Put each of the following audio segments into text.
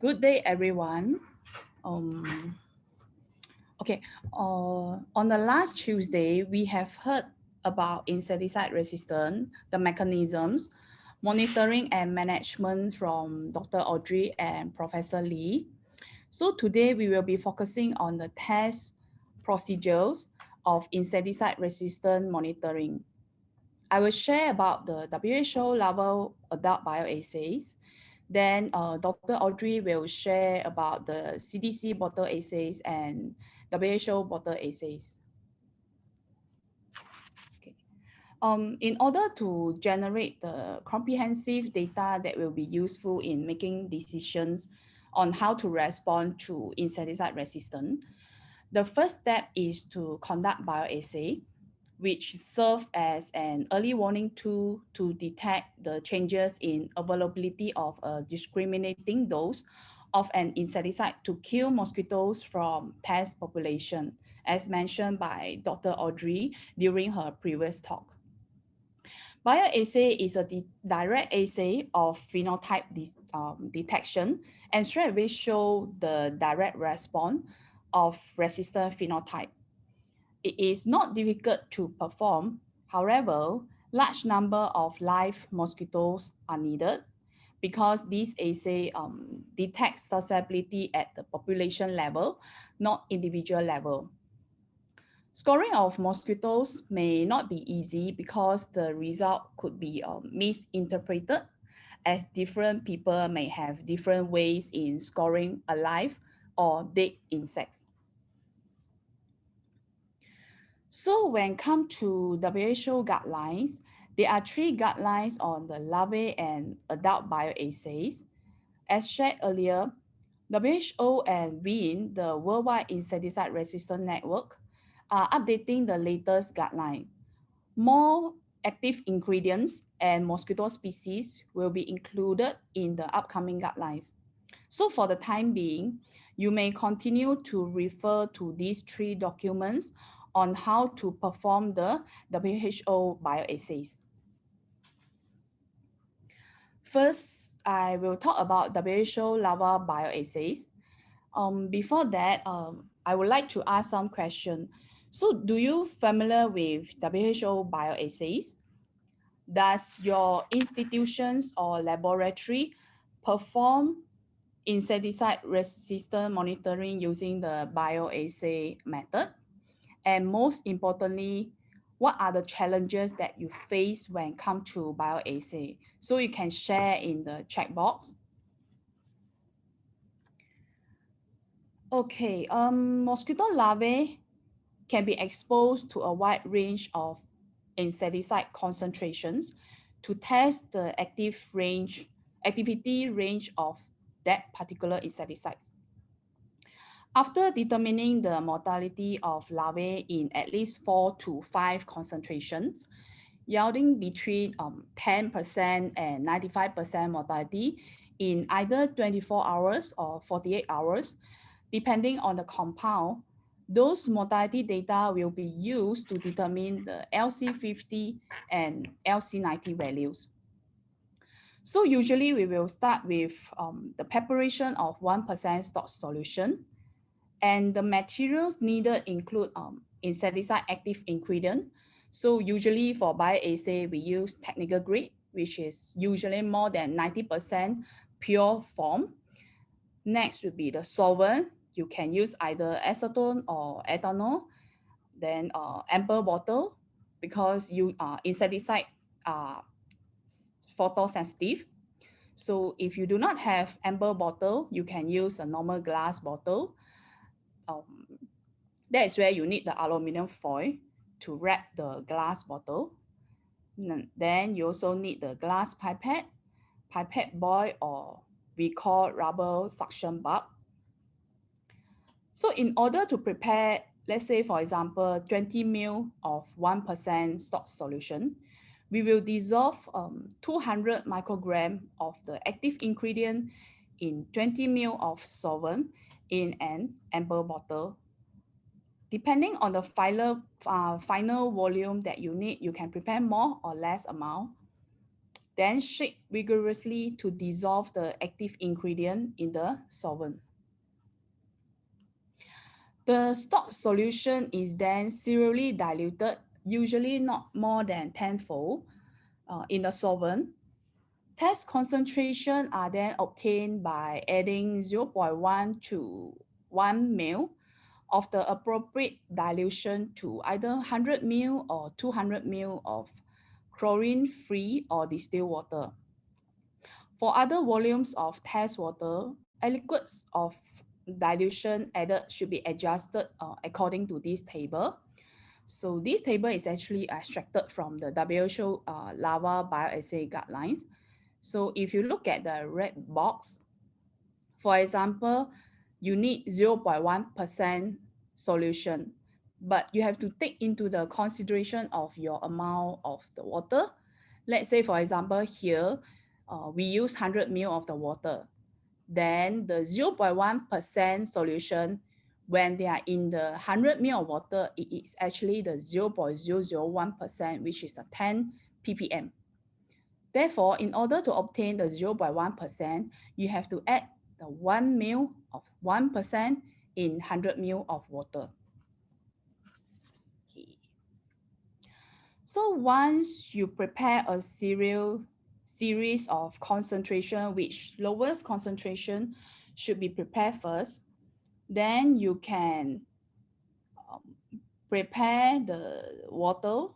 Good day, everyone. Okay, on the last Tuesday, we have heard about insecticide resistance, the mechanisms, monitoring and management from Dr. Audrey and Professor Lee. So today we will be focusing on the test procedures of insecticide resistant monitoring. I will share about the WHO level adult bioassays. Then Dr. Audrey will share about the CDC bottle assays and WHO bottle assays. Okay. In order to generate the comprehensive data that will be useful in making decisions on how to respond to insecticide resistance, the first step is to conduct bioassay, which serve as an early warning tool to detect the changes in availability of a discriminating dose of an insecticide to kill mosquitoes from test population, as mentioned by Dr. Audrey during her previous talk. Bioassay is a direct assay of phenotype detection and straight away show the direct response of resistant phenotype. It is not difficult to perform. However, large number of live mosquitoes are needed because this assay detects susceptibility at the population level, not individual level. Scoring of mosquitoes may not be easy because the result could be misinterpreted, as different people may have different ways in scoring alive or dead insects. So when it comes to WHO guidelines, there are 3 guidelines on the larvae and adult bioassays. As shared earlier, WHO and WIN, the Worldwide Insecticide Resistance Network, are updating the latest guideline. More active ingredients and mosquito species will be included in the upcoming guidelines. So for the time being, you may continue to refer to these 3 documents on how to perform the WHO bioassays. First, I will talk about WHO larval bioassays. Before that, I would like to ask some questions. So do you familiar with WHO bioassays? Does your institutions or laboratory perform insecticide resistant monitoring using the bioassay method? And most importantly, what are the challenges that you face when it comes to bioassay? So you can share in the chat box. Okay, mosquito larvae can be exposed to a wide range of insecticide concentrations to test the activity range of that particular insecticides. After determining the mortality of larvae in at least 4 to 5 concentrations, yielding between 10% and 95% mortality in either 24 hours or 48 hours, depending on the compound, those mortality data will be used to determine the LC50 and LC90 values. So usually we will start with the preparation of 1% stock solution, and the materials needed include insecticide active ingredient. So usually for bioassay, we use technical grade, which is usually more than 90% pure form. Next would be the solvent. You can use either acetone or ethanol. Then amber bottle, because insecticide are photosensitive. So if you do not have amber bottle, you can use a normal glass bottle. That is where you need the aluminum foil to wrap the glass bottle. Then you also need the glass pipette boil, or we call rubber suction bulb. So in order to prepare, let's say for example, 20 ml of 1% stock solution, we will dissolve 200 microgram of the active ingredient in 20 ml of solvent in an amber bottle. Depending on the final volume that you need, you can prepare more or less amount. Then shake vigorously to dissolve the active ingredient in the solvent. The stock solution is then serially diluted, usually not more than tenfold, in the solvent. Test concentration are then obtained by adding 0.1 to 1 ml of the appropriate dilution to either 100 ml or 200 ml of chlorine-free or distilled water. For other volumes of test water, aliquots of dilution added should be adjusted according to this table. So this table is actually extracted from the WHO larval bioassay guidelines. So if you look at the red box, for example, you need 0.1% solution, but you have to take into the consideration of your amount of the water. Let's say, for example, here, we use 100 ml of the water. Then the 0.1% solution, when they are in the 100 ml of water, it is actually the 0.001%, which is the 10 ppm. Therefore, in order to obtain the 0.1%, you have to add the 1 ml of 1% in 100 ml of water. Okay. So once you prepare a series of concentration, which lowest concentration should be prepared first, then you can prepare the water.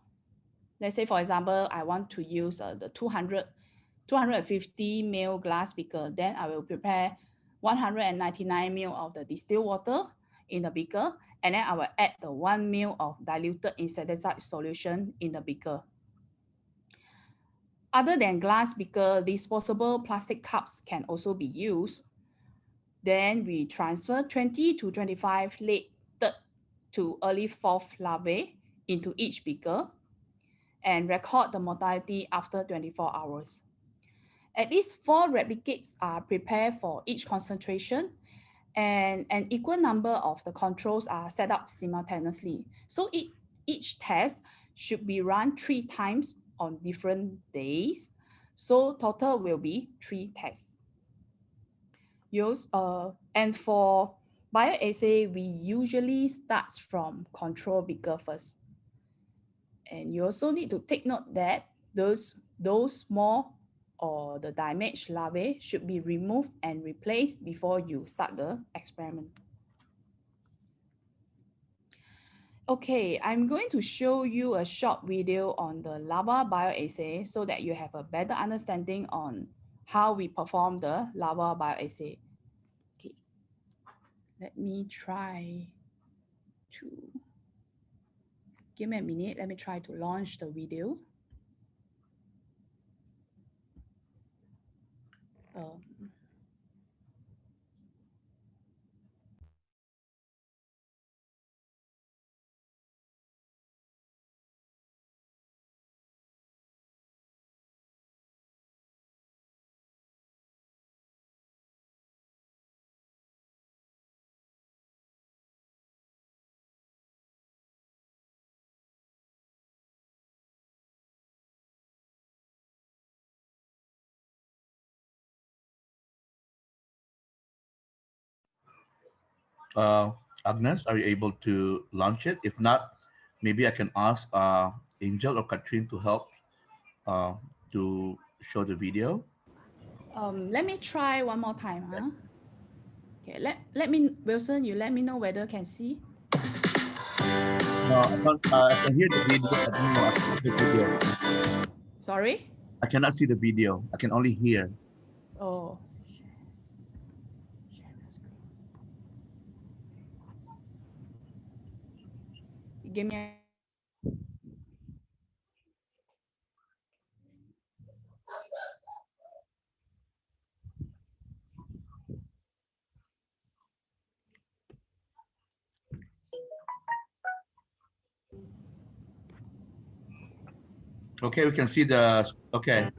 Let's say, for example, I want to use the 250 ml glass beaker. Then I will prepare 199 ml of the distilled water in the beaker, and then I will add the 1 ml of diluted insecticide solution in the beaker. Other than glass beaker, disposable plastic cups can also be used. Then we transfer 20 to 25 late third to early fourth larvae into each beaker and record the mortality after 24 hours. At least 4 replicates are prepared for each concentration, and an equal number of the controls are set up simultaneously. So each test should be run 3 times on different days. So total will be 3 tests. And for bioassay, we usually start from control beaker first. And you also need to take note that those small or the damaged larvae should be removed and replaced before you start the experiment. Okay, I'm going to show you a short video on the larval bioassay so that you have a better understanding on how we perform the larval bioassay. Okay, let me try to, give me a minute, let me try to launch the video. Agnes, are you able to launch it? If not, maybe I can ask Angel or Katrine to help to show the video. Let me try one more time. Huh? Okay, let me, Wilson, you let me know whether can see. No, I can't. I can hear the video, but no, I cannot see the video. Sorry? I cannot see the video. I can only hear. Oh. Give me a Okay, we can see the. Okay.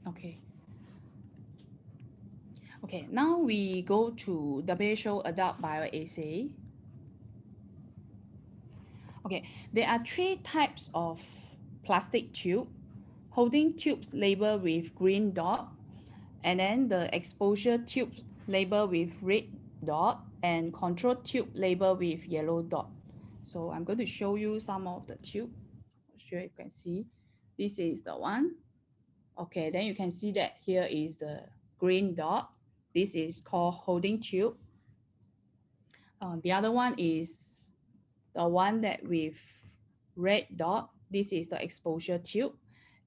Okay. Okay, now we go to WHO adult bioassay. Okay, there are 3 types of plastic tube. Holding tubes labeled with green dot, and then the exposure tube labeled with red dot, and control tube labeled with yellow dot. So I'm going to show you some of the tube. I'm sure you can see. This is the one. Okay, then you can see that here is the green dot. This is called holding tube. The other one is the one that with red dot. This is the exposure tube.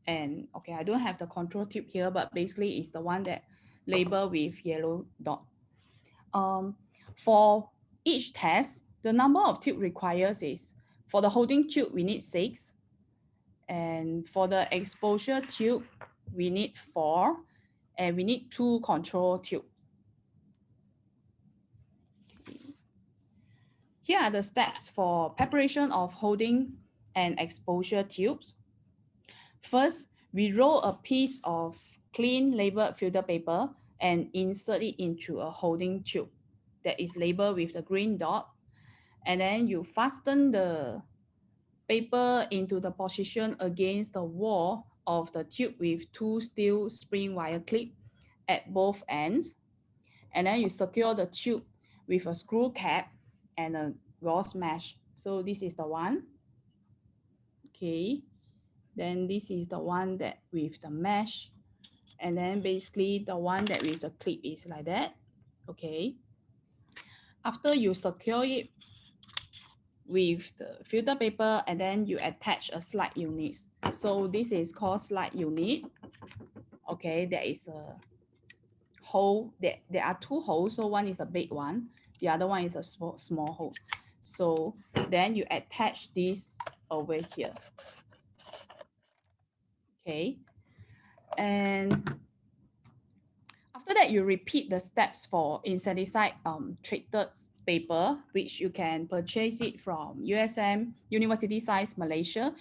And okay, I don't have the control tube here, but basically it's the one that labeled with yellow dot. For each test, the number of tube requires is, for the holding tube, we need 6. And for the exposure tube, we need 4. And we need 2 control tubes. Here are the steps for preparation of holding and exposure tubes. First, we roll a piece of clean labeled filter paper and insert it into a holding tube that is labeled with the green dot. And then you fasten the paper into the position against the wall of the tube with 2 steel spring wire clips at both ends. And then you secure the tube with a screw cap and a gauze mesh. So this is the one. Okay. Then this is the one that with the mesh. And then basically the one that with the clip is like that. Okay. After you secure it with the filter paper, and then you attach a slide unit. So this is called slide unit. Okay, there is a hole. There are 2 holes. So one is a big one. The other one is a small hole. So then you attach this over here. Okay. And after that, you repeat the steps for insecticide treated paper, which you can purchase it from USM, University Size Malaysia,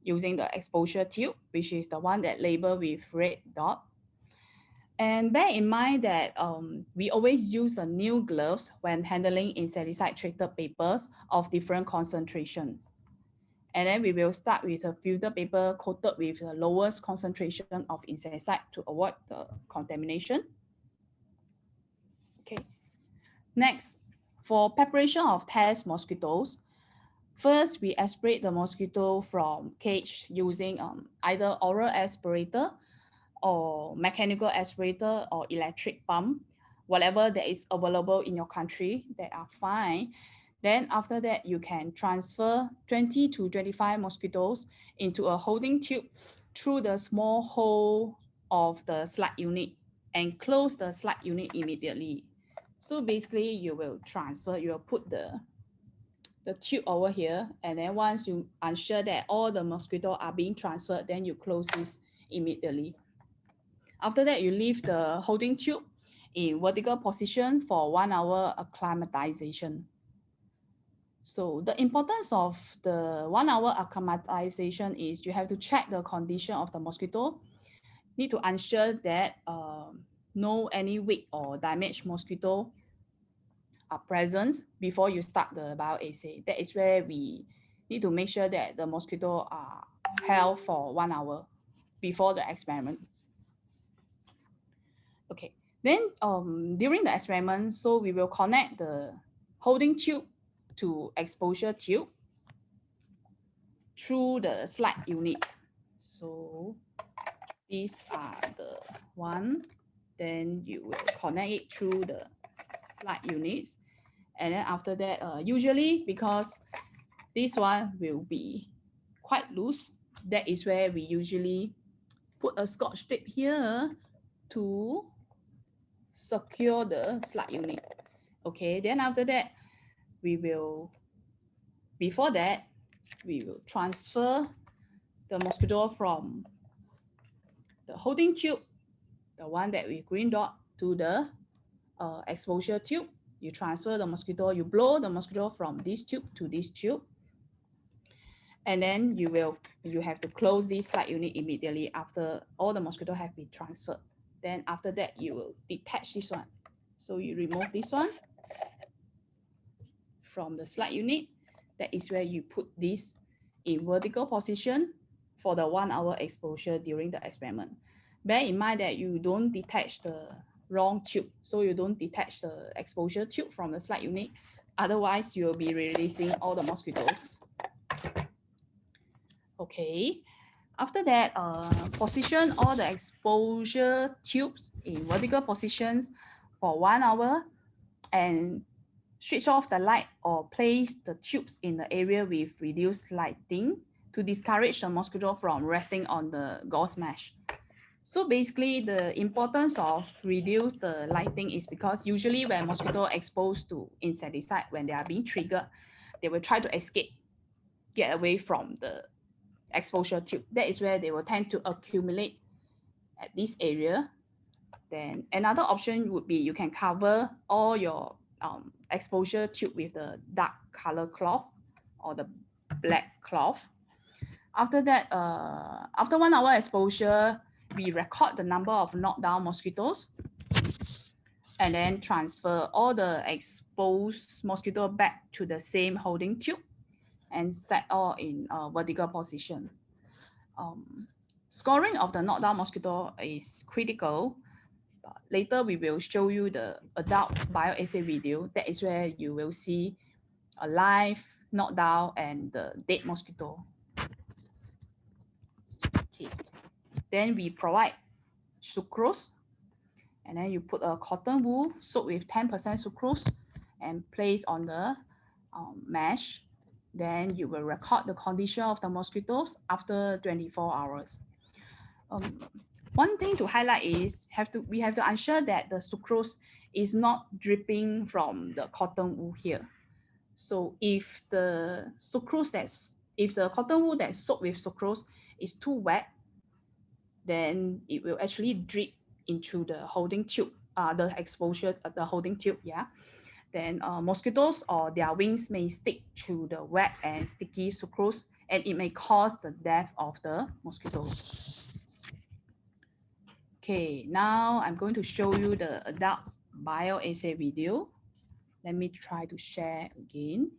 using the exposure tube, which is the one that labeled with red dot. And bear in mind that we always use the new gloves when handling insecticide treated papers of different concentrations. And then we will start with a filter paper coated with the lowest concentration of insecticide to avoid the contamination. Okay. Next, for preparation of test mosquitoes, first we aspirate the mosquito from cage using either oral aspirator or mechanical aspirator or electric pump, whatever that is available in your country, that are fine. Then after that, you can transfer 20 to 25 mosquitoes into a holding tube through the small hole of the slide unit and close the slide unit immediately. So basically you will transfer, you will put the tube over here, and then once you ensure that all the mosquitoes are being transferred, then you close this immediately. After that, you leave the holding tube in vertical position for 1 hour acclimatization. So the importance of the 1 hour acclimatization is you have to check the condition of the mosquito, need to ensure that no any weak or damaged mosquito are present before you start the bioassay. That is where we need to make sure that the mosquito are held for 1 hour before the experiment. Okay, then during the experiment, so we will connect the holding tube to exposure tube. through the slide unit. So these are the one. Then you will connect it through the slide units. And then after that, usually because this one will be quite loose, that is where we usually put a scotch tape here to secure the slide unit. Okay, then after that, before that, we will transfer the mosquito from the holding tube, the one that we green dot, to the exposure tube. You transfer the mosquito, you blow the mosquito from this tube to this tube. And then you have to close this slide unit immediately after all the mosquito have been transferred. Then after that, you will detach this one. So you remove this one from the slide unit. That is where you put this in vertical position for the 1 hour exposure during the experiment. Bear in mind that you don't detach the wrong tube. So you don't detach the exposure tube from the slide unit. Otherwise, you'll be releasing all the mosquitoes. Okay. After that, position all the exposure tubes in vertical positions for 1 hour and switch off the light or place the tubes in the area with reduced lighting to discourage the mosquito from resting on the gauze mesh. So basically, the importance of reduce the lighting is because usually when mosquito exposed to insecticide, when they are being triggered, they will try to escape, get away from the exposure tube. That is where they will tend to accumulate at this area. Then another option would be you can cover all your exposure tube with the dark color cloth or the black cloth. After that, after 1 hour exposure, we record the number of knockdown mosquitoes and then transfer all the exposed mosquito back to the same holding tube and set all in a vertical position. Scoring of the knockdown mosquito is critical. Later, we will show you the adult bioassay video. That is where you will see a live knockdown and the dead mosquito. Okay. Then we provide sucrose, and then you put a cotton wool soaked with 10% sucrose and place on the mesh. Then you will record the condition of the mosquitoes after 24 hours. One thing to highlight is we have to ensure that the sucrose is not dripping from the cotton wool here. So if the cotton wool that's soaked with sucrose is too wet, then it will actually drip into the holding tube, the exposure, the holding tube, yeah. Then mosquitoes or their wings may stick to the wet and sticky sucrose, and it may cause the death of the mosquitoes. Okay, now I'm going to show you the adult bioassay video. Let me try to share again.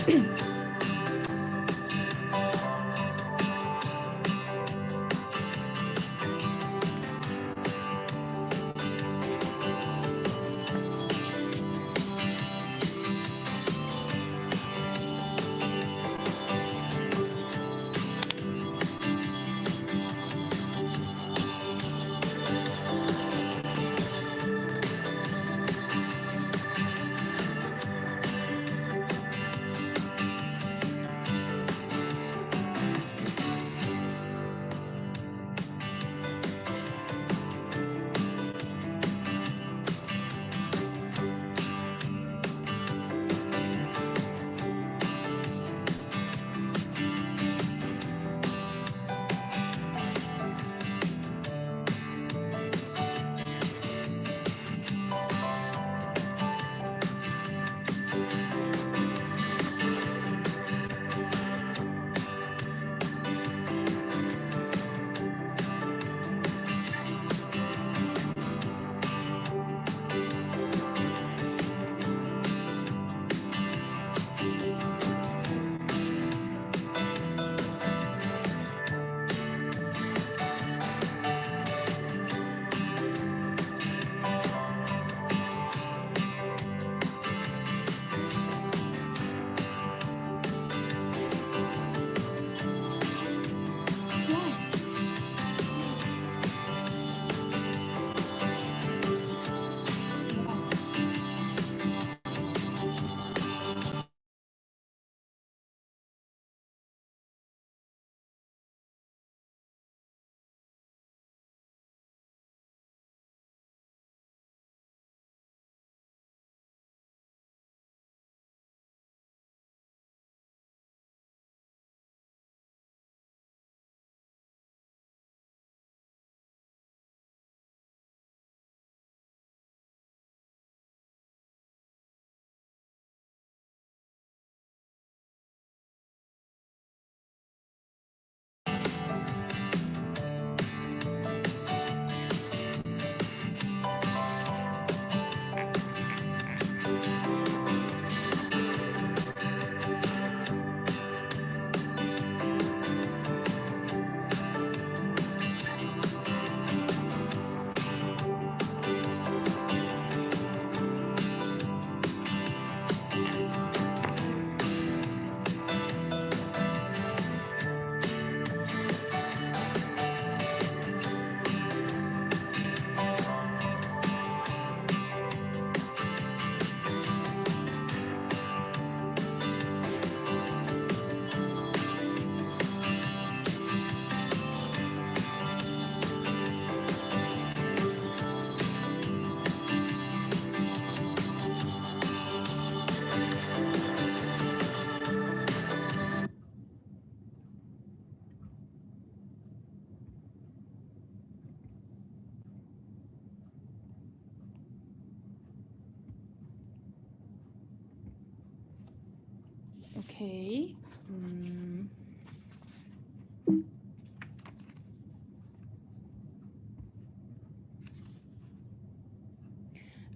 Okay.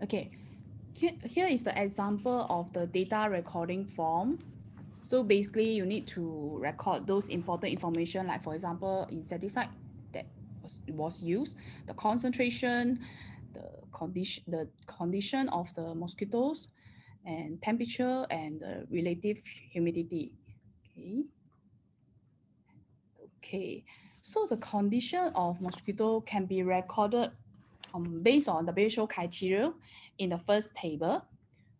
Okay. Here is the example of the data recording form. So basically, you need to record those important information, like for example, insecticide that was used, the concentration, the condition of the mosquitoes, and temperature and the relative humidity. Okay. Okay. So the condition of mosquito can be recorded based on the WHO criteria in the first table.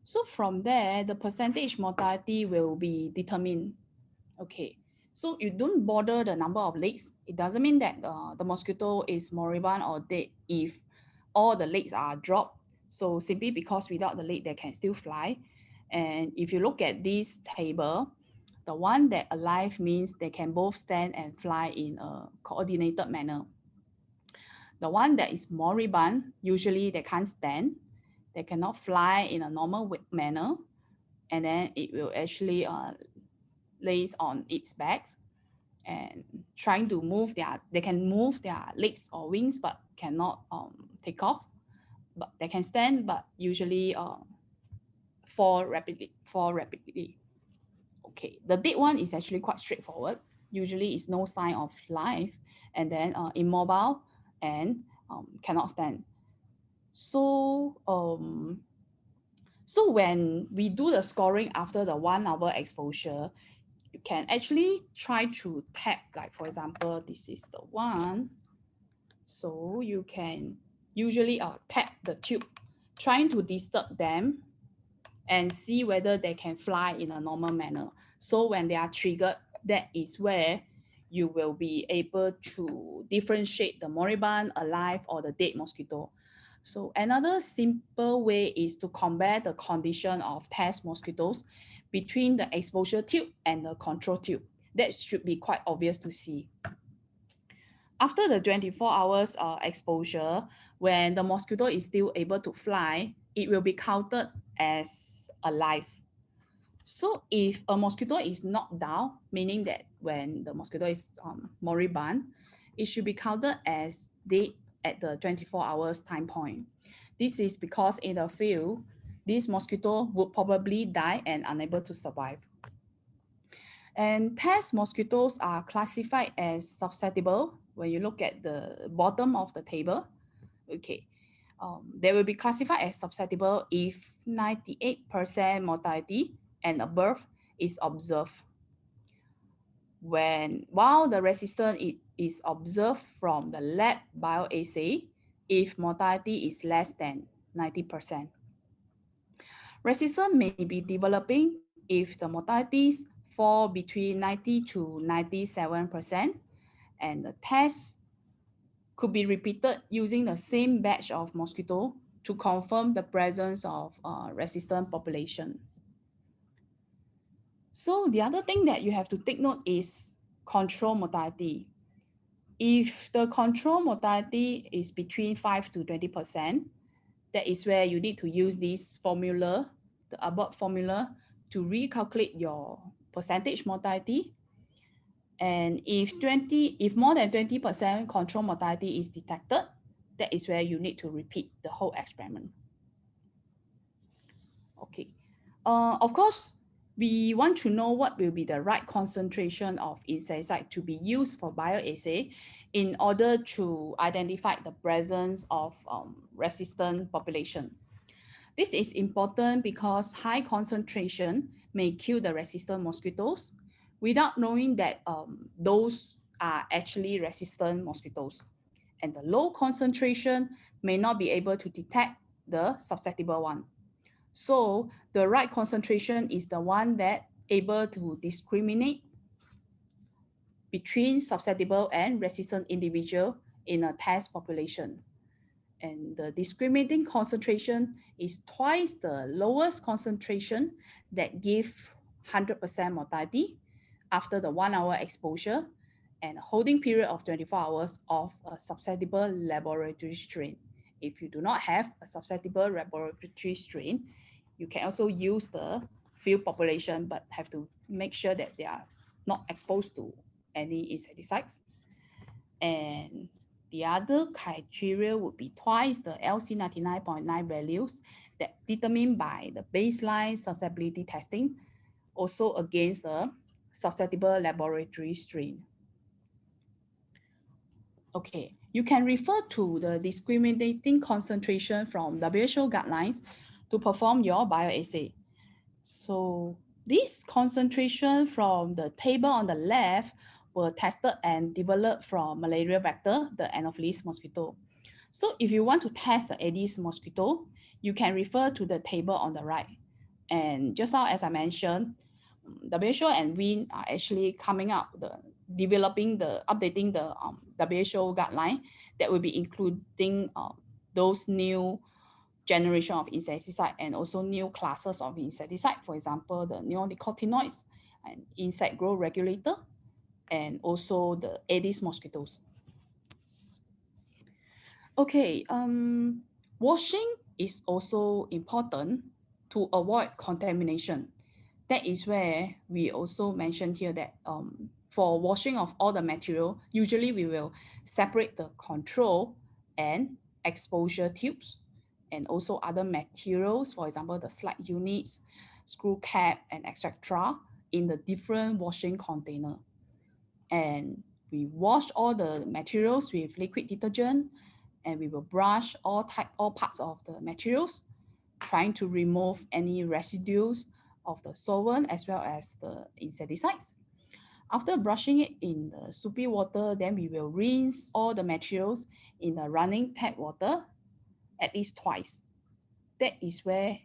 So from there, the percentage mortality will be determined. Okay, so you don't bother the number of legs. It doesn't mean that the mosquito is moribund or dead if all the legs are dropped. So simply because without the leg, they can still fly. And if you look at this table, the one that alive means they can both stand and fly in a coordinated manner. The one that is moribund, usually they can't stand, they cannot fly in a normal manner, and then it will actually lays on its back and trying to move they can move their legs or wings but cannot take off, but they can stand but usually fall rapidly. Okay, the dead one is actually quite straightforward. Usually it's no sign of life, and then immobile and cannot stand. So so when we do the scoring after the 1 hour exposure, you can actually try to tap, like for example, this is the one. So you can usually tap the tube, trying to disturb them and see whether they can fly in a normal manner. So when they are triggered, that is where you will be able to differentiate the moribund, alive, or the dead mosquito. So another simple way is to compare the condition of test mosquitoes between the exposure tube and the control tube. That should be quite obvious to see. After the 24 hours exposure, when the mosquito is still able to fly, it will be counted as alive. So if a mosquito is knocked down, meaning that when the mosquito is moribund, it should be counted as dead at the 24 hours time point. This is because in the field, this mosquito would probably die and unable to survive. And test mosquitoes are classified as susceptible when you look at the bottom of the table. Okay, they will be classified as susceptible if 98% mortality and above is observed. While the resistance is observed from the lab bioassay if mortality is less than 90%. Resistance may be developing if the mortalities fall between 90 to 97%, and the test could be repeated using the same batch of mosquito to confirm the presence of resistant population. So the other thing that you have to take note is control mortality. If the control mortality is between 5 to 20%, that is where you need to use this formula, the above formula, to recalculate your percentage mortality. And if more than 20% control mortality is detected, that is where you need to repeat the whole experiment. Okay. Of course, we want to know what will be the right concentration of insecticide to be used for bioassay in order to identify the presence of resistant population. This is important because high concentration may kill the resistant mosquitoes without knowing that those are actually resistant mosquitoes. And the low concentration may not be able to detect the susceptible one. So the right concentration is the one that able to discriminate between susceptible and resistant individual in a test population. And the discriminating concentration is twice the lowest concentration that give 100% mortality after the 1 hour exposure and a holding period of 24 hours of a susceptible laboratory strain. If you do not have a susceptible laboratory strain, you can also use the field population, but have to make sure that they are not exposed to any insecticides. And the other criteria would be twice the LC99.9 values that determined by the baseline susceptibility testing, also against a susceptible laboratory strain. Okay, you can refer to the discriminating concentration from WHO guidelines to perform your bioassay. So this concentration from the table on the left were tested and developed from malaria vector, the Anopheles mosquito. So if you want to test the Aedes mosquito, you can refer to the table on the right. And just now, as I mentioned, WHO and WIN are actually coming up, updating the WHO guideline that will be including those new generation of insecticide and also new classes of insecticide, for example, the neonicotinoids and insect growth regulator, and also the Aedes mosquitoes. Okay, washing is also important to avoid contamination. That is where we also mentioned here that for washing of all the material, usually we will separate the control and exposure tubes and also other materials, for example, the slide units, screw cap, and etc. in the different washing container. And we wash all the materials with liquid detergent, and we will brush all parts of the materials, trying to remove any residues of the solvent as well as the insecticides. After brushing it in the soapy water, then we will rinse all the materials in the running tap water at least twice. That is where,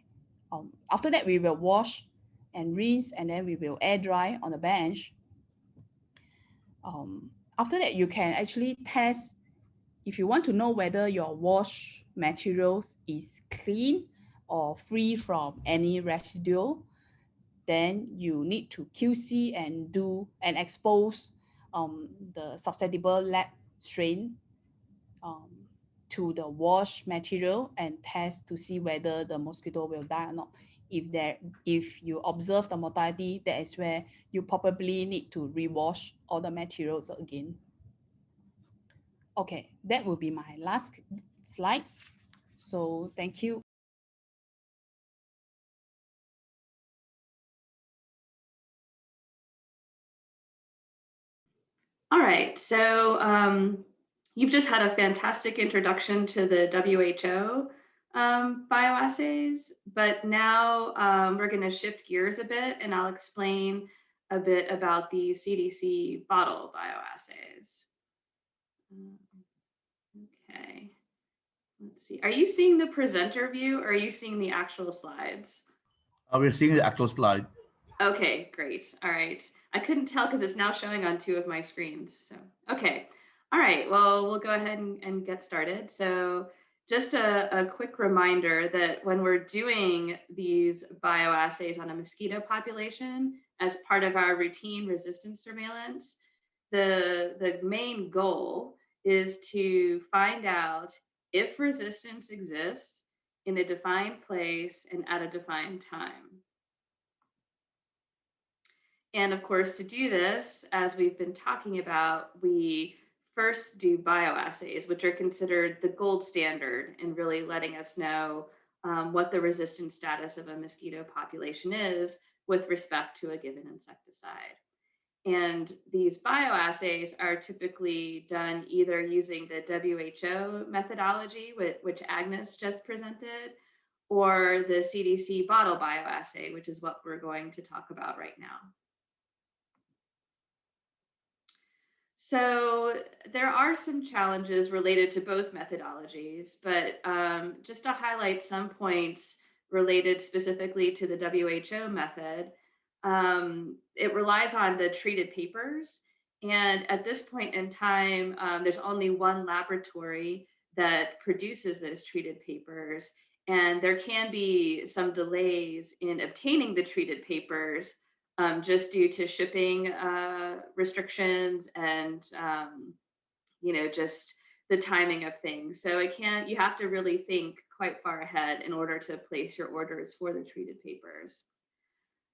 after that we will wash and rinse, and then we will air dry on the bench. After that, you can actually test if you want to know whether your wash materials is clean or free from any residue. Then you need to QC and expose the susceptible lab strain to the wash material and test to see whether the mosquito will die or not. If you observe the mortality, that is where you probably need to rewash all the materials again. Okay, that will be my last slides. So thank you. All right, so you've just had a fantastic introduction to the WHO bioassays, but now we're going to shift gears a bit, and I'll explain a bit about the CDC Bottle Bioassays. Okay, let's see. Are you seeing the presenter view, or are you seeing the actual slides? We're seeing the actual slide. Okay, great. All right. I couldn't tell because it's now showing on two of my screens. So, okay. All right. Well, we'll go ahead and get started. So just a quick reminder that when we're doing these bioassays on a mosquito population as part of our routine resistance surveillance, the main goal is to find out if resistance exists in a defined place and at a defined time. And of course, to do this, as we've been talking about, we first do bioassays, which are considered the gold standard in really letting us know what the resistance status of a mosquito population is with respect to a given insecticide. And these bioassays are typically done either using the WHO methodology, which Agnes just presented, or the CDC Bottle Bioassay, which is what we're going to talk about right now. So there are some challenges related to both methodologies, but just to highlight some points related specifically to the WHO method, it relies on the treated papers. And at this point in time, there's only one laboratory that produces those treated papers. And there can be some delays in obtaining the treated papers just due to shipping restrictions and just the timing of things. So you have to really think quite far ahead in order to place your orders for the treated papers.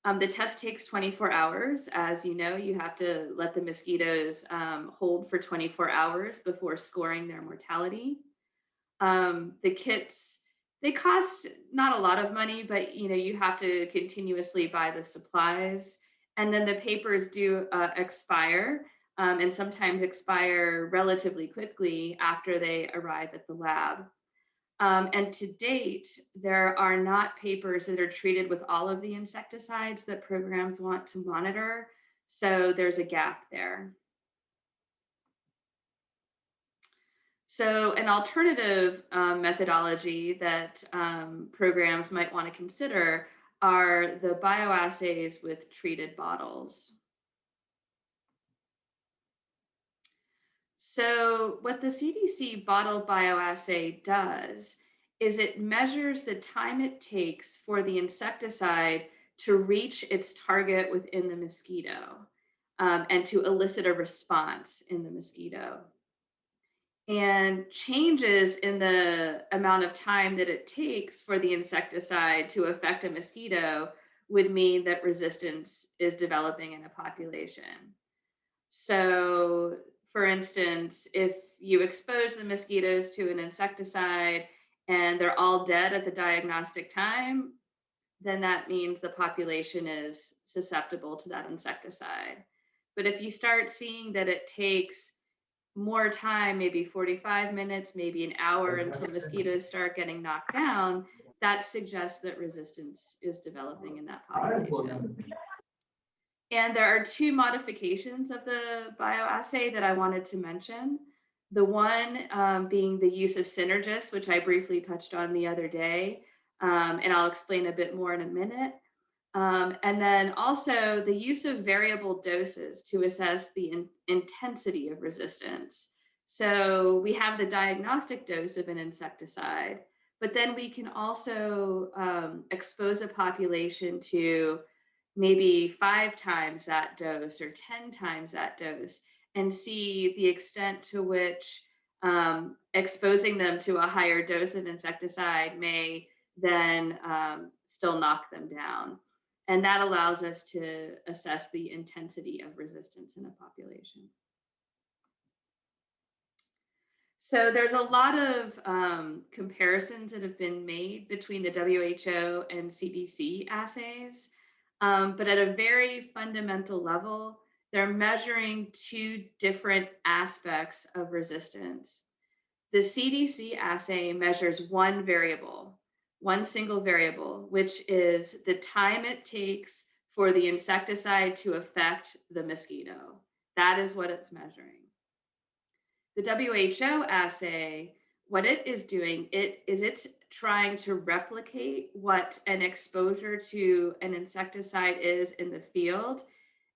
The test takes 24 hours. As you know, you have to let the mosquitoes hold for 24 hours before scoring their mortality. The kits, they cost not a lot of money, but you have to continuously buy the supplies. And then the papers do expire and sometimes expire relatively quickly after they arrive at the lab. And to date, there are not papers that are treated with all of the insecticides that programs want to monitor. So there's a gap there. So an alternative methodology that programs might want to consider are the bioassays with treated bottles. So what the CDC Bottle Bioassay does is it measures the time it takes for the insecticide to reach its target within the mosquito and to elicit a response in the mosquito. And changes in the amount of time that it takes for the insecticide to affect a mosquito would mean that resistance is developing in a population. So, for instance, if you expose the mosquitoes to an insecticide and they're all dead at the diagnostic time, then that means the population is susceptible to that insecticide. But if you start seeing that it takes more time, maybe 45 minutes, maybe an hour until mosquitoes start getting knocked down, that suggests that resistance is developing in that population. And there are two modifications of the bioassay that I wanted to mention. The one being the use of Synergist, which I briefly touched on the other day, and I'll explain a bit more in a minute. And then also the use of variable doses to assess the intensity of resistance. So we have the diagnostic dose of an insecticide, but then we can also expose a population to maybe 5 times that dose or 10 times that dose and see the extent to which exposing them to a higher dose of insecticide may then still knock them down. And that allows us to assess the intensity of resistance in a population. So there's a lot of comparisons that have been made between the WHO and CDC assays. But at a very fundamental level, they're measuring 2 different aspects of resistance. The CDC assay measures one single variable, which is the time it takes for the insecticide to affect the mosquito. That is what it's measuring. The WHO assay, what it is doing, it's trying to replicate what an exposure to an insecticide is in the field.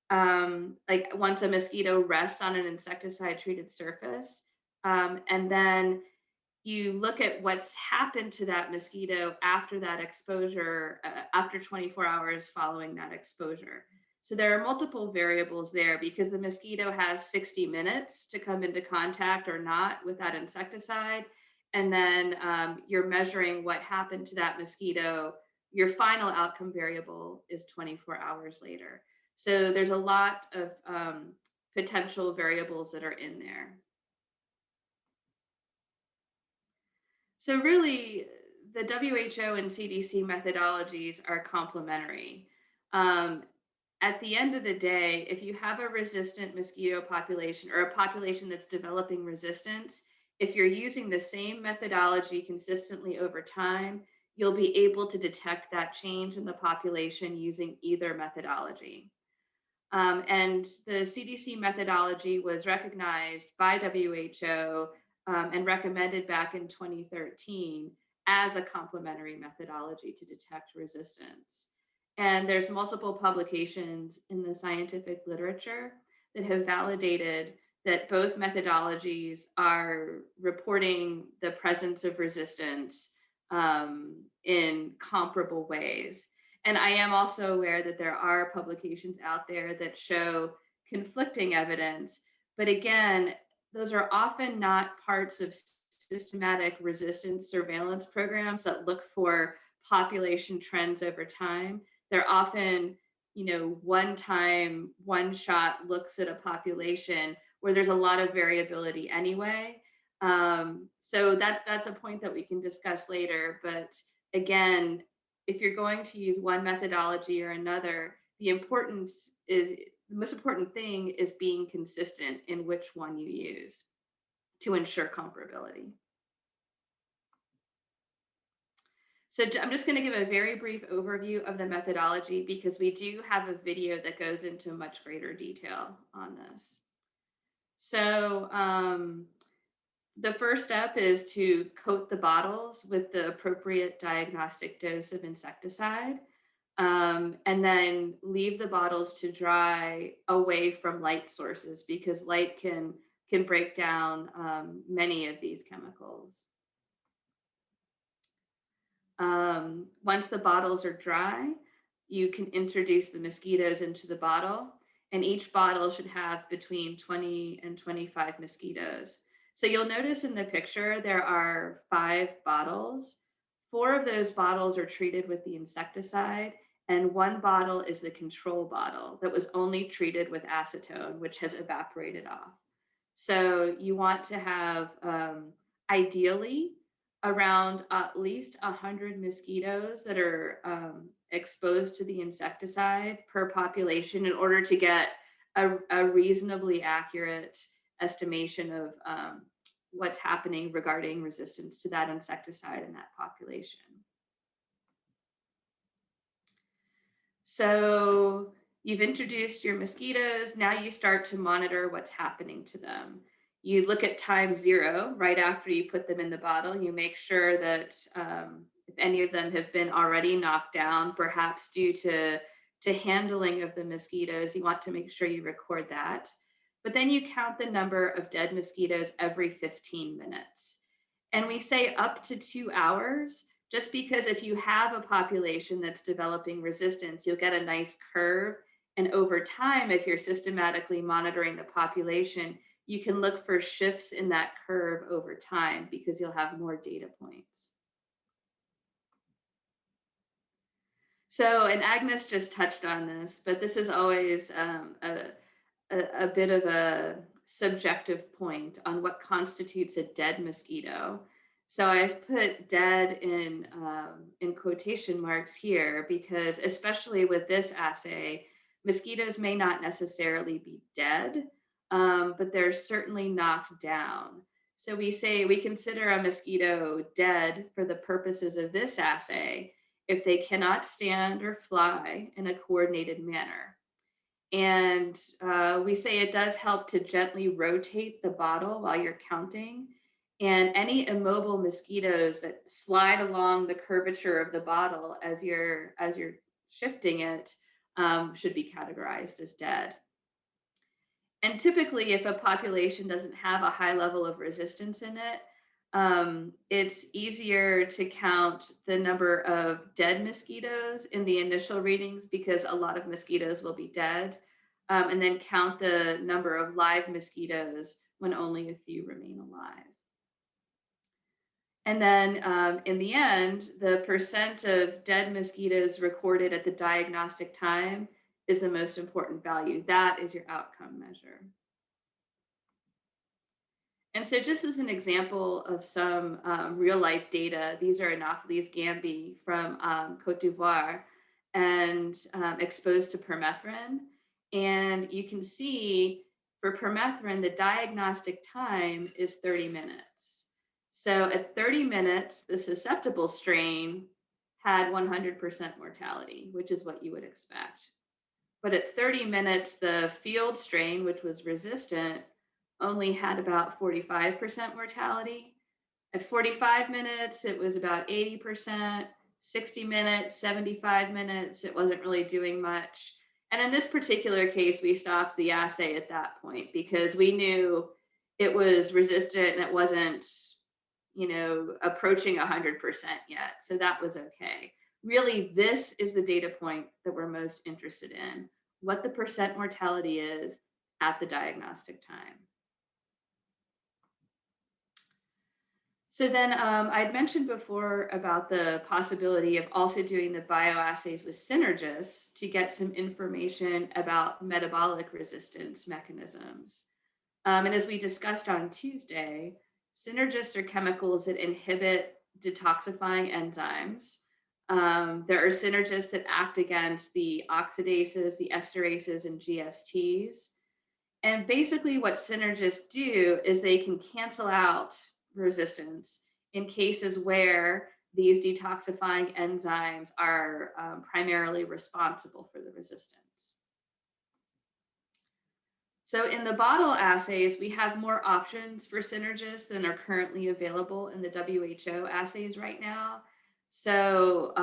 Like once a mosquito rests on an insecticide treated surface, and then you look at what's happened to that mosquito after that exposure, after 24 hours following that exposure. So there are multiple variables there because the mosquito has 60 minutes to come into contact or not with that insecticide. And then you're measuring what happened to that mosquito. Your final outcome variable is 24 hours later. So there's a lot of potential variables that are in there. So really, the WHO and CDC methodologies are complementary. At the end of the day, if you have a resistant mosquito population or a population that's developing resistance, if you're using the same methodology consistently over time, you'll be able to detect that change in the population using either methodology. And the CDC methodology was recognized by WHO and recommended back in 2013 as a complementary methodology to detect resistance. And there's multiple publications in the scientific literature that have validated that both methodologies are reporting the presence of resistance in comparable ways. And I am also aware that there are publications out there that show conflicting evidence. But again, those are often not parts of systematic resistance surveillance programs that look for population trends over time. They're often, one time, one shot looks at a population where there's a lot of variability anyway. So that's a point that we can discuss later. But again, if you're going to use one methodology or another, the most important thing is being consistent in which one you use to ensure comparability. So I'm just going to give a very brief overview of the methodology because we do have a video that goes into much greater detail on this. So the first step is to coat the bottles with the appropriate diagnostic dose of insecticide, and then leave the bottles to dry away from light sources because light can break down many of these chemicals. Once the bottles are dry, you can introduce the mosquitoes into the bottle, and each bottle should have between 20 and 25 mosquitoes. So you'll notice in the picture, there are 5 bottles. 4 of those bottles are treated with the insecticide, and 1 bottle is the control bottle that was only treated with acetone, which has evaporated off. So you want to have, ideally, around at least 100 mosquitoes that are exposed to the insecticide per population in order to get a reasonably accurate estimation of what's happening regarding resistance to that insecticide in that population. So you've introduced your mosquitoes. Now you start to monitor what's happening to them. You look at time 0 right after you put them in the bottle. You make sure that if any of them have been already knocked down, perhaps due to handling of the mosquitoes, you want to make sure you record that. But then you count the number of dead mosquitoes every 15 minutes. And we say up to 2 hours, just because if you have a population that's developing resistance, you'll get a nice curve. And over time, if you're systematically monitoring the population, you can look for shifts in that curve over time because you'll have more data points. So, and Agnes just touched on this, but this is always a bit of a subjective point on what constitutes a dead mosquito. So I've put dead in quotation marks here because especially with this assay, mosquitoes may not necessarily be dead, but they're certainly knocked down. So we say we consider a mosquito dead for the purposes of this assay if they cannot stand or fly in a coordinated manner. And we say it does help to gently rotate the bottle while you're counting. And any immobile mosquitoes that slide along the curvature of the bottle as you're shifting it should be categorized as dead. And typically, if a population doesn't have a high level of resistance in it, it's easier to count the number of dead mosquitoes in the initial readings because a lot of mosquitoes will be dead, and then count the number of live mosquitoes when only a few remain alive. And then in the end, the percent of dead mosquitoes recorded at the diagnostic time is the most important value. That is your outcome measure. And so just as an example of some real life data, these are Anopheles gambiae from Côte d'Ivoire and exposed to permethrin. And you can see for permethrin, the diagnostic time is 30 minutes. So at 30 minutes, the susceptible strain had 100% mortality, which is what you would expect. But at 30 minutes, the field strain, which was resistant, only had about 45% mortality. At 45 minutes, it was about 80%, 60 minutes, 75 minutes, it wasn't really doing much. And in this particular case, we stopped the assay at that point because we knew it was resistant and it wasn't, approaching 100% yet. So that was okay. Really, this is the data point that we're most interested in, what the percent mortality is at the diagnostic time. So then I'd mentioned before about the possibility of also doing the bioassays with Synergists to get some information about metabolic resistance mechanisms. And as we discussed on Tuesday, Synergists are chemicals that inhibit detoxifying enzymes. There are Synergists that act against the oxidases, the esterases, and GSTs. And basically what Synergists do is they can cancel out resistance in cases where these detoxifying enzymes are primarily responsible for the resistance. So in the bottle assays, we have more options for Synergists than are currently available in the WHO assays right now. So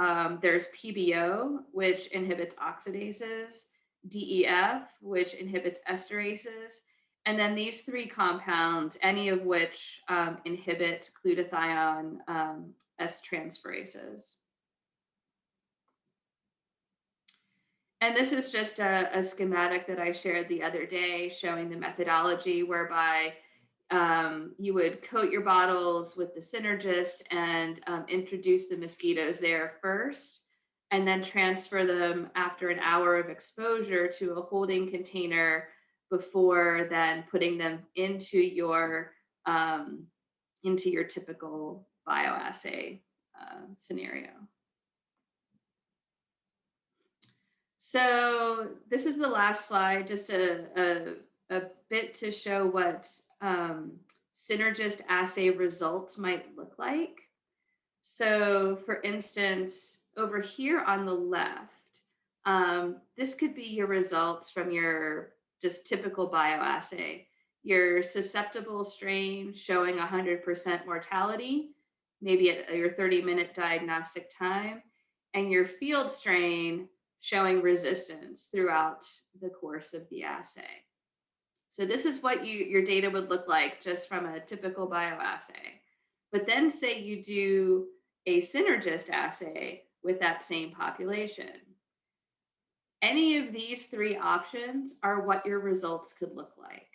there's PBO, which inhibits oxidases, DEF, which inhibits esterases, and then these 3 compounds, any of which inhibit glutathione S-transferases. And this is just a schematic that I shared the other day showing the methodology whereby you would coat your bottles with the Synergist and introduce the mosquitoes there first, and then transfer them after an hour of exposure to a holding container before then putting them into your typical bioassay scenario. So this is the last slide, just a bit to show what Synergist assay results might look like. So for instance, over here on the left, this could be your results from your just typical bioassay. Your susceptible strain showing 100% mortality, maybe at your 30-minute diagnostic time, and your field strain showing resistance throughout the course of the assay. So this is what your data would look like just from a typical bioassay. But then say you do a Synergist assay with that same population. Any of these three options are what your results could look like.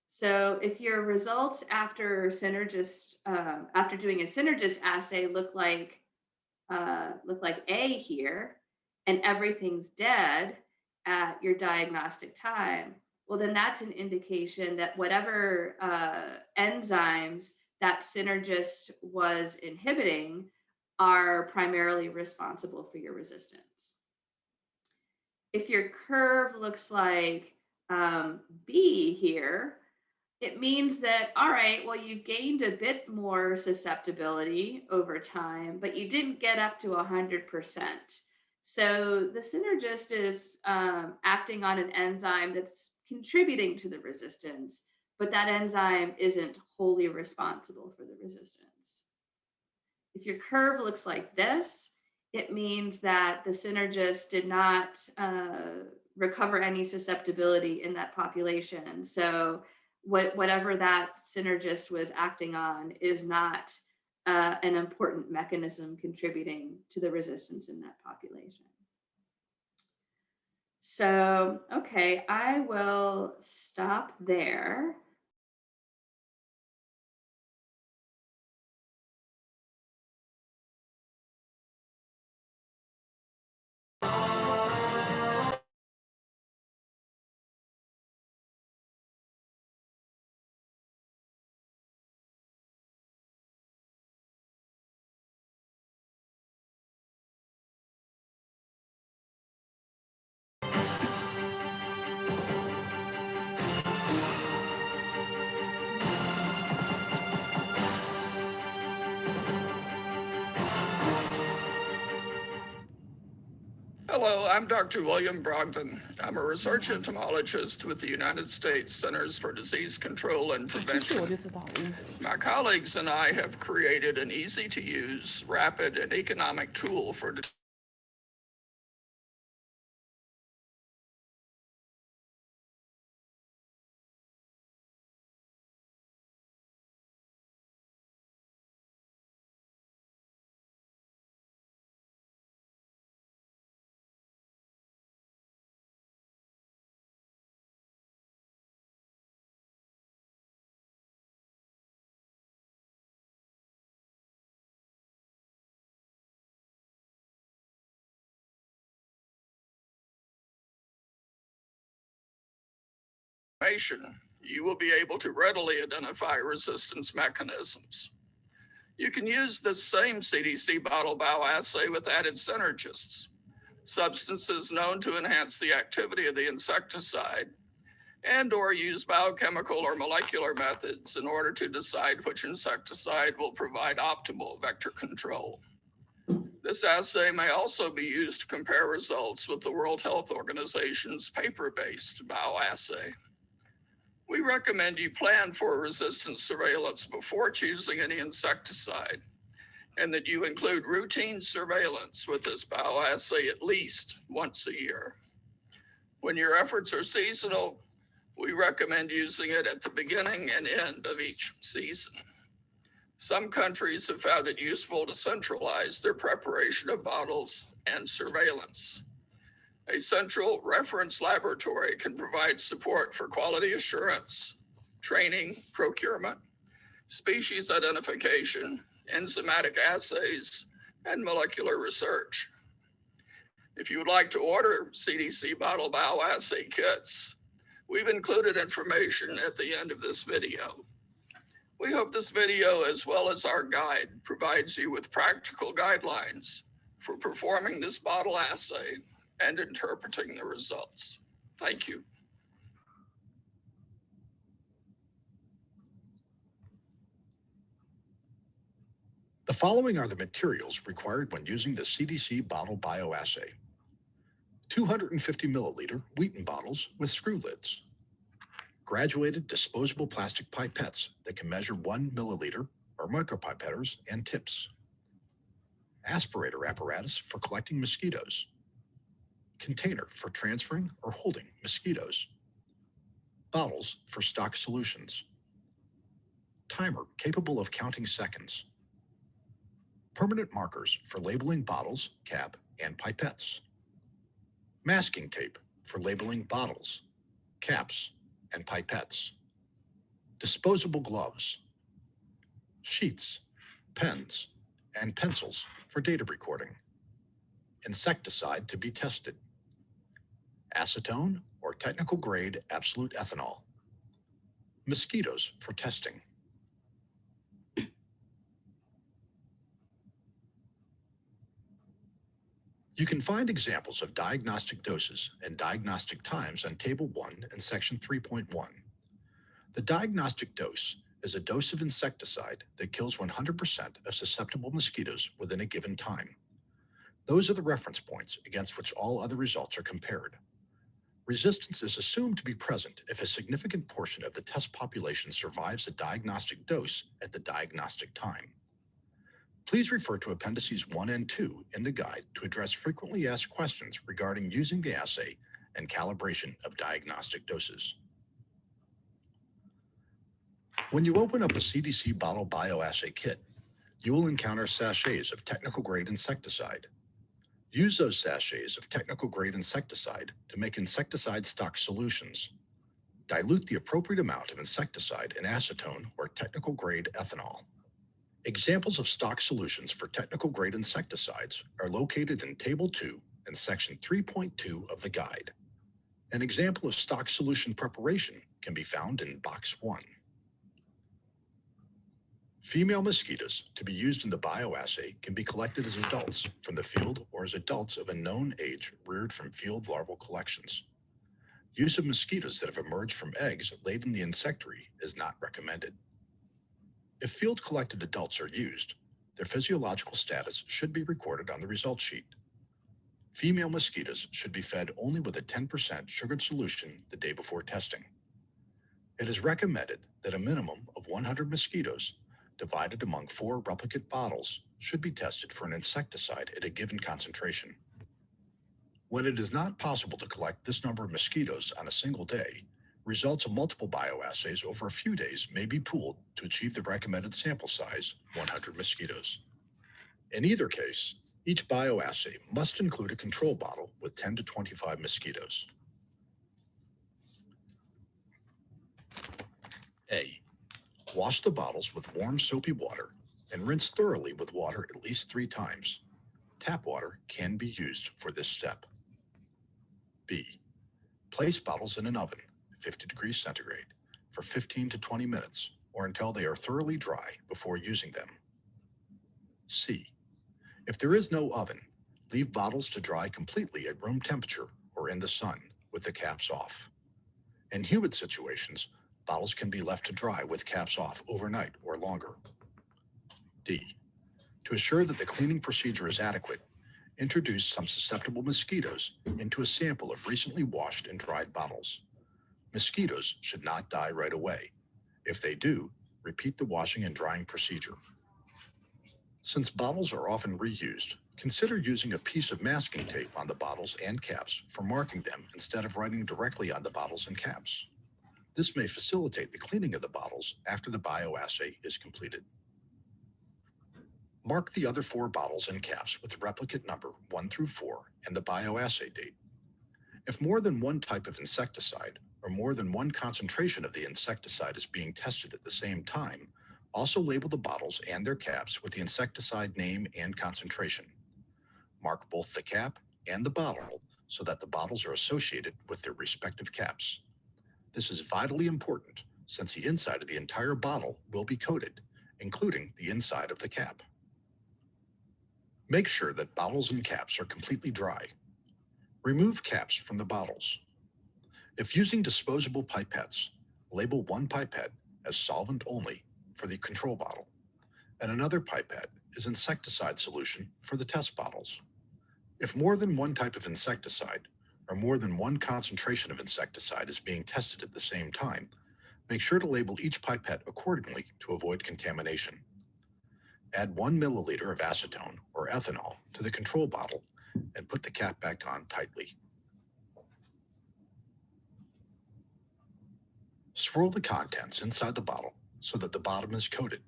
So if your results after Synergist, after doing a Synergist assay look like A here, and everything's dead at your diagnostic time, well, then that's an indication that whatever enzymes that Synergist was inhibiting are primarily responsible for your resistance. If your curve looks like B here, it means that, all right, well, you've gained a bit more susceptibility over time, but you didn't get up to 100%. So the Synergist is acting on an enzyme that's contributing to the resistance, but that enzyme isn't wholly responsible for the resistance. If your curve looks like this, it means that the Synergist did not recover any susceptibility in that population. So whatever that Synergist was acting on is not an important mechanism contributing to the resistance in that population. So, okay, I will stop there. Hello, I'm Dr. William Brogdon. I'm a research entomologist with the United States Centers for Disease Control and Prevention. My colleagues and I have created an easy-to-use, rapid, and economic tool for information, you will be able to readily identify resistance mechanisms. You can use this same Cdc Bottle Bioassay with added Synergists, substances known to enhance the activity of the insecticide, and or use biochemical or molecular methods in order to decide which insecticide will provide optimal vector control. This assay may also be used to compare results with the World Health Organization's paper-based Bioassay. We recommend you plan for resistance surveillance before choosing any insecticide, and that you include routine surveillance with this bioassay at least once a year. When your efforts are seasonal, we recommend using it at the beginning and end of each season. Some countries have found it useful to centralize their preparation of bottles and surveillance. A central reference laboratory can provide support for quality assurance, training, procurement, species identification, enzymatic assays, and molecular research. If you would like to order CDC Bottle Bioassay kits, we've included information at the end of this video. We hope this video, as well as our guide, provides you with practical guidelines for performing this bottle assay and interpreting the results. Thank you. The following are the materials required when using the CDC Bottle Bioassay. 250 milliliter Wheaton bottles with screw lids. Graduated disposable plastic pipettes that can measure 1 milliliter or micropipetters and tips. Aspirator apparatus for collecting mosquitoes. Container for transferring or holding mosquitoes. Bottles for stock solutions. Timer capable of counting seconds. Permanent markers for labeling bottles, cap, and pipettes. Masking tape for labeling bottles, caps, and pipettes. Disposable gloves. Sheets, pens, and pencils for data recording. Insecticide to be tested. Acetone or technical grade absolute ethanol. Mosquitoes for testing. You can find examples of diagnostic doses and diagnostic times on Table 1 in Section 3.1. The diagnostic dose is a dose of insecticide that kills 100% of susceptible mosquitoes within a given time. Those are the reference points against which all other results are compared. Resistance is assumed to be present if a significant portion of the test population survives the diagnostic dose at the diagnostic time. Please refer to Appendices 1 and 2 in the guide to address frequently asked questions regarding using the assay and calibration of diagnostic doses. When you open up a CDC Bottle Bioassay kit, you will encounter sachets of technical grade insecticide. Use those sachets of technical grade insecticide to make insecticide stock solutions. Dilute the appropriate amount of insecticide in acetone or technical grade ethanol. Examples of stock solutions for technical grade insecticides are located in Table 2 and Section 3.2 of the guide. An example of stock solution preparation can be found in Box 1. Female mosquitoes to be used in the bioassay can be collected as adults from the field or as adults of a known age reared from field larval collections. Use of mosquitoes that have emerged from eggs laid in the insectary is not recommended. If field-collected adults are used, their physiological status should be recorded on the result sheet. Female mosquitoes should be fed only with a 10% sugared solution the day before testing. It is recommended that a minimum of 100 mosquitoes, divided among 4 replicate bottles, should be tested for an insecticide at a given concentration. When it is not possible to collect this number of mosquitoes on a single day, results of multiple bioassays over a few days may be pooled to achieve the recommended sample size, 100 mosquitoes. In either case, each bioassay must include a control bottle with 10 to 25 mosquitoes. A. Wash the bottles with warm soapy water and rinse thoroughly with water at least 3 times. Tap water can be used for this step. B. Place bottles in an oven, 50 degrees centigrade, for 15 to 20 minutes or until they are thoroughly dry before using them. C. If there is no oven, leave bottles to dry completely at room temperature or in the sun with the caps off. In humid situations, bottles can be left to dry with caps off overnight or longer. D. To assure that the cleaning procedure is adequate, introduce some susceptible mosquitoes into a sample of recently washed and dried bottles. Mosquitoes should not die right away. If they do, repeat the washing and drying procedure. Since bottles are often reused, consider using a piece of masking tape on the bottles and caps for marking them instead of writing directly on the bottles and caps. This may facilitate the cleaning of the bottles after the bioassay is completed. Mark the other 4 bottles and caps with replicate number 1 through 4 and the bioassay date. If more than one type of insecticide or more than one concentration of the insecticide is being tested at the same time, also label the bottles and their caps with the insecticide name and concentration. Mark both the cap and the bottle so that the bottles are associated with their respective caps. This is vitally important since the inside of the entire bottle will be coated, including the inside of the cap. Make sure that bottles and caps are completely dry. Remove caps from the bottles. If using disposable pipettes, label one pipette as solvent only for the control bottle, and another pipette is insecticide solution for the test bottles. If more than one type of insecticide or more than one concentration of insecticide is being tested at the same time, make sure to label each pipette accordingly to avoid contamination. Add 1 milliliter of acetone or ethanol to the control bottle and put the cap back on tightly. Swirl the contents inside the bottle so that the bottom is coated.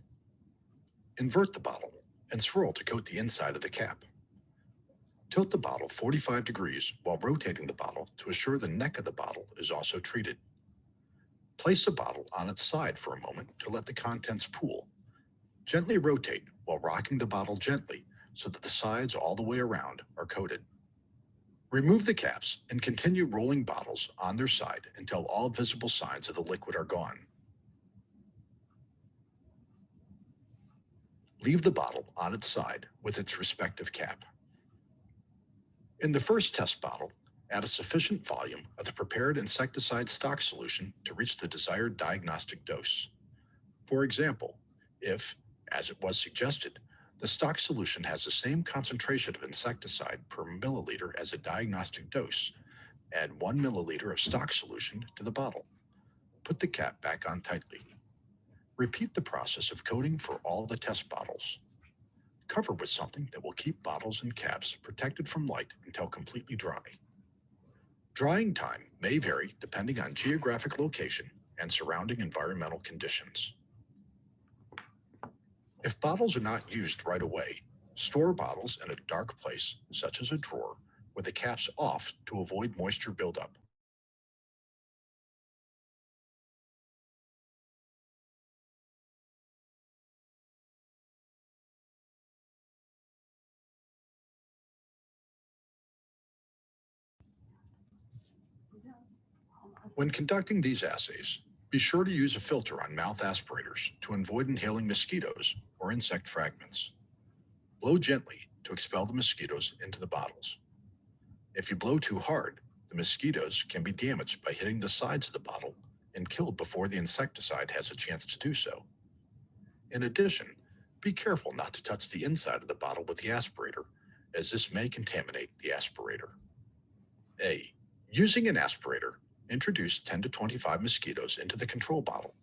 Invert the bottle and swirl to coat the inside of the cap. Tilt the bottle 45 degrees while rotating the bottle to assure the neck of the bottle is also treated. Place the bottle on its side for a moment to let the contents pool. Gently rotate while rocking the bottle gently so that the sides all the way around are coated. Remove the caps and continue rolling bottles on their side until all visible signs of the liquid are gone. Leave the bottle on its side with its respective cap. In the first test bottle, add a sufficient volume of the prepared insecticide stock solution to reach the desired diagnostic dose. For example, if, as it was suggested, the stock solution has the same concentration of insecticide per milliliter as a diagnostic dose, add 1 milliliter of stock solution to the bottle. Put the cap back on tightly. Repeat the process of coating for all the test bottles. Cover with something that will keep bottles and caps protected from light until completely dry. Drying time may vary depending on geographic location and surrounding environmental conditions. If bottles are not used right away, store bottles in a dark place, such as a drawer, with the caps off to avoid moisture buildup. When conducting these assays, be sure to use a filter on mouth aspirators to avoid inhaling mosquitoes or insect fragments. Blow gently to expel the mosquitoes into the bottles. If you blow too hard, the mosquitoes can be damaged by hitting the sides of the bottle and killed before the insecticide has a chance to do so. In addition, be careful not to touch the inside of the bottle with the aspirator, as this may contaminate the aspirator. A. Using an aspirator, introduce 10 to 25 mosquitoes into the control bottle.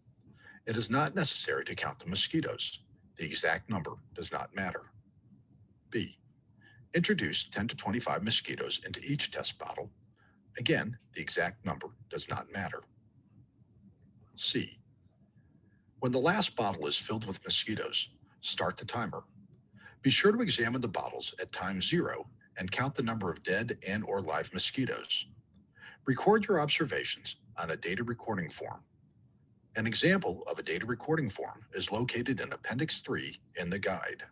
It is not necessary to count the mosquitoes. The exact number does not matter. B. Introduce 10 to 25 mosquitoes into each test bottle. Again, the exact number does not matter. C. When the last bottle is filled with mosquitoes, start the timer. Be sure to examine the bottles at time 0 and count the number of dead and/or live mosquitoes. Record your observations on a data recording form. An example of a data recording form is located in Appendix 3 in the guide.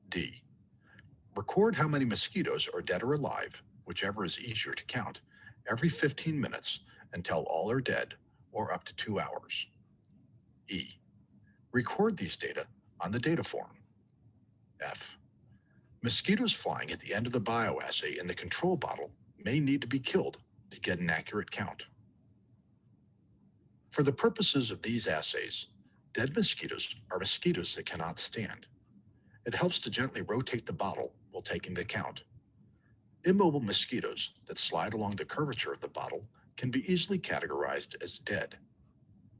D. Record how many mosquitoes are dead or alive, whichever is easier to count, every 15 minutes until all are dead or up to 2 hours. E. Record these data on the data form. F. Mosquitoes flying at the end of the bioassay in the control bottle may need to be killed to get an accurate count. For the purposes of these assays, dead mosquitoes are mosquitoes that cannot stand. It helps to gently rotate the bottle while taking the count. Immobile mosquitoes that slide along the curvature of the bottle can be easily categorized as dead.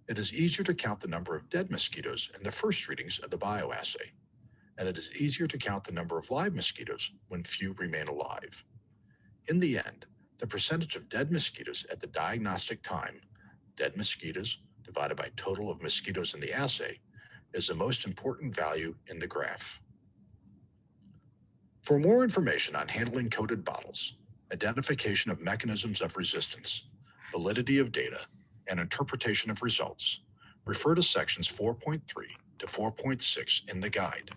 It is easier to count the number of dead mosquitoes in the first readings of the bioassay, and it is easier to count the number of live mosquitoes when few remain alive. In the end, the percentage of dead mosquitoes at the diagnostic time, dead mosquitoes divided by total of mosquitoes in the assay, is the most important value in the graph. For more information on handling coated bottles, identification of mechanisms of resistance, validity of data, and interpretation of results, refer to sections 4.3 to 4.6 in the guide.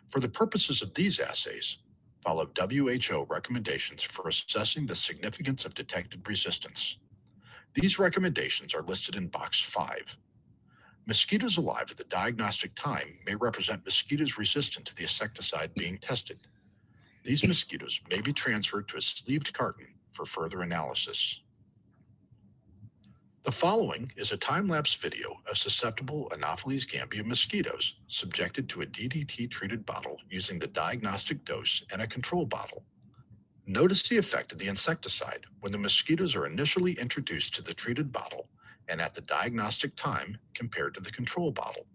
For the purposes of these assays, follow WHO recommendations for assessing the significance of detected resistance. These recommendations are listed in box 5. Mosquitoes alive at the diagnostic time may represent mosquitoes resistant to the insecticide being tested. These mosquitoes may be transferred to a sleeved carton for further analysis. The following is a time-lapse video of susceptible Anopheles gambia mosquitoes subjected to a DDT-treated bottle using the diagnostic dose and a control bottle. Notice the effect of the insecticide when the mosquitoes are initially introduced to the treated bottle and at the diagnostic time compared to the control bottle.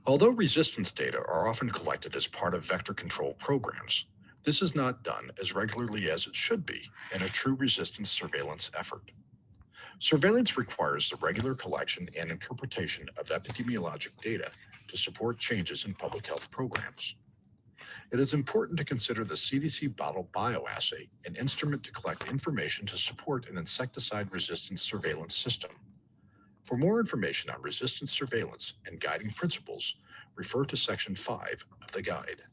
Although resistance data are often collected as part of vector control programs, this is not done as regularly as it should be in a true resistance surveillance effort. Surveillance requires the regular collection and interpretation of epidemiologic data to support changes in public health programs. It is important to consider the Cdc Bottle Bioassay, an instrument to collect information to support an insecticide resistance surveillance system. For more information on resistance surveillance and guiding principles, refer to Section 5 of the guide.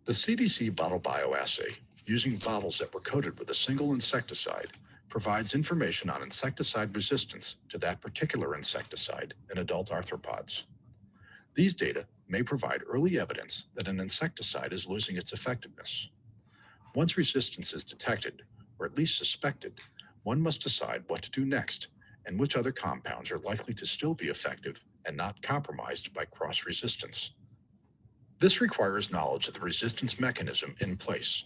The Cdc Bottle Bioassay, using bottles that were coated with a single insecticide, provides information on insecticide resistance to that particular insecticide in adult arthropods. These data may provide early evidence that an insecticide is losing its effectiveness. Once resistance is detected, or at least suspected, one must decide what to do next and which other compounds are likely to still be effective and not compromised by cross-resistance. This requires knowledge of the resistance mechanism in place,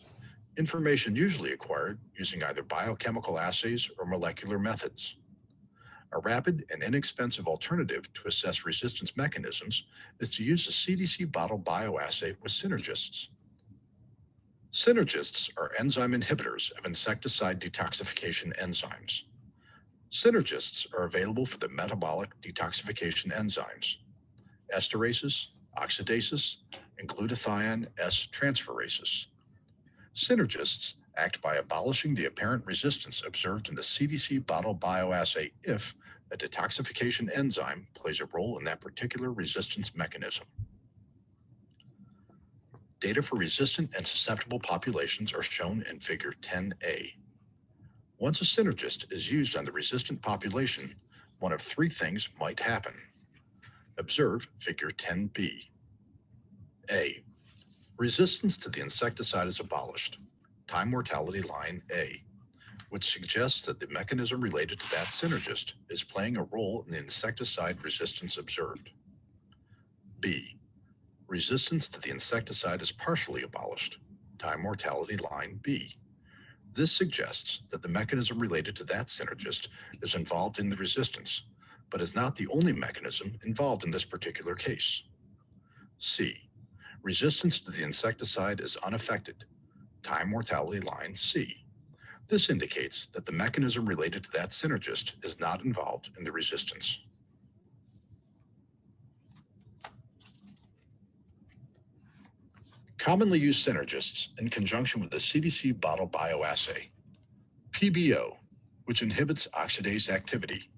information usually acquired using either biochemical assays or molecular methods. A rapid and inexpensive alternative to assess resistance mechanisms is to use the Cdc Bottle Bioassay with Synergists. Synergists are enzyme inhibitors of insecticide detoxification enzymes. Synergists are available for the metabolic detoxification enzymes, esterases, oxidases, and glutathione S-transferases. Synergists act by abolishing the apparent resistance observed in the Cdc Bottle Bioassay if a detoxification enzyme plays a role in that particular resistance mechanism. Data for resistant and susceptible populations are shown in Figure 10A. Once a synergist is used on the resistant population, one of three things might happen. Observe Figure 10B. A. Resistance to the insecticide is abolished. Time mortality line A, which suggests that the mechanism related to that synergist is playing a role in the insecticide resistance observed. B. Resistance to the insecticide is partially abolished. Time mortality line B. This suggests that the mechanism related to that synergist is involved in the resistance, but is not the only mechanism involved in this particular case. C. Resistance to the insecticide is unaffected. Time mortality line C. This indicates that the mechanism related to that synergist is not involved in the resistance. Commonly used synergists in conjunction with the Cdc Bottle Bioassay. PBO, which inhibits oxidase activity.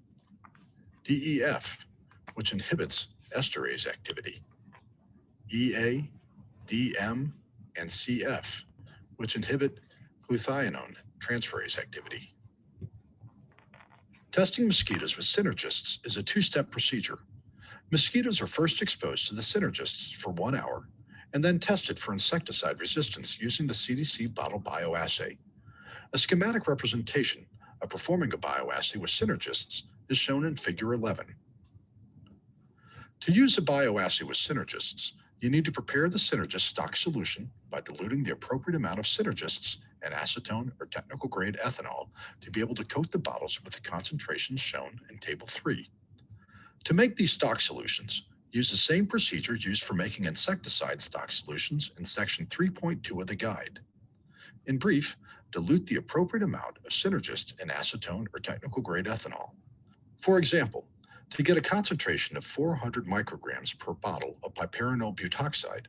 DEF, which inhibits esterase activity. EA, DM, and CF, which inhibit glutathione transferase activity. Testing mosquitoes with synergists is a two-step procedure. Mosquitoes are first exposed to the synergists for 1 hour and then tested for insecticide resistance using the Cdc Bottle Bioassay. A schematic representation of performing a bioassay with synergists is shown in Figure 11. To use a bioassay with synergists, you need to prepare the Synergist stock solution by diluting the appropriate amount of Synergists and acetone or technical grade ethanol to be able to coat the bottles with the concentrations shown in Table 3. To make these stock solutions, use the same procedure used for making insecticide stock solutions in Section 3.2 of the guide. In brief, dilute the appropriate amount of Synergist and acetone or technical grade ethanol. For example, to get a concentration of 400 micrograms per bottle of piperonal butoxide,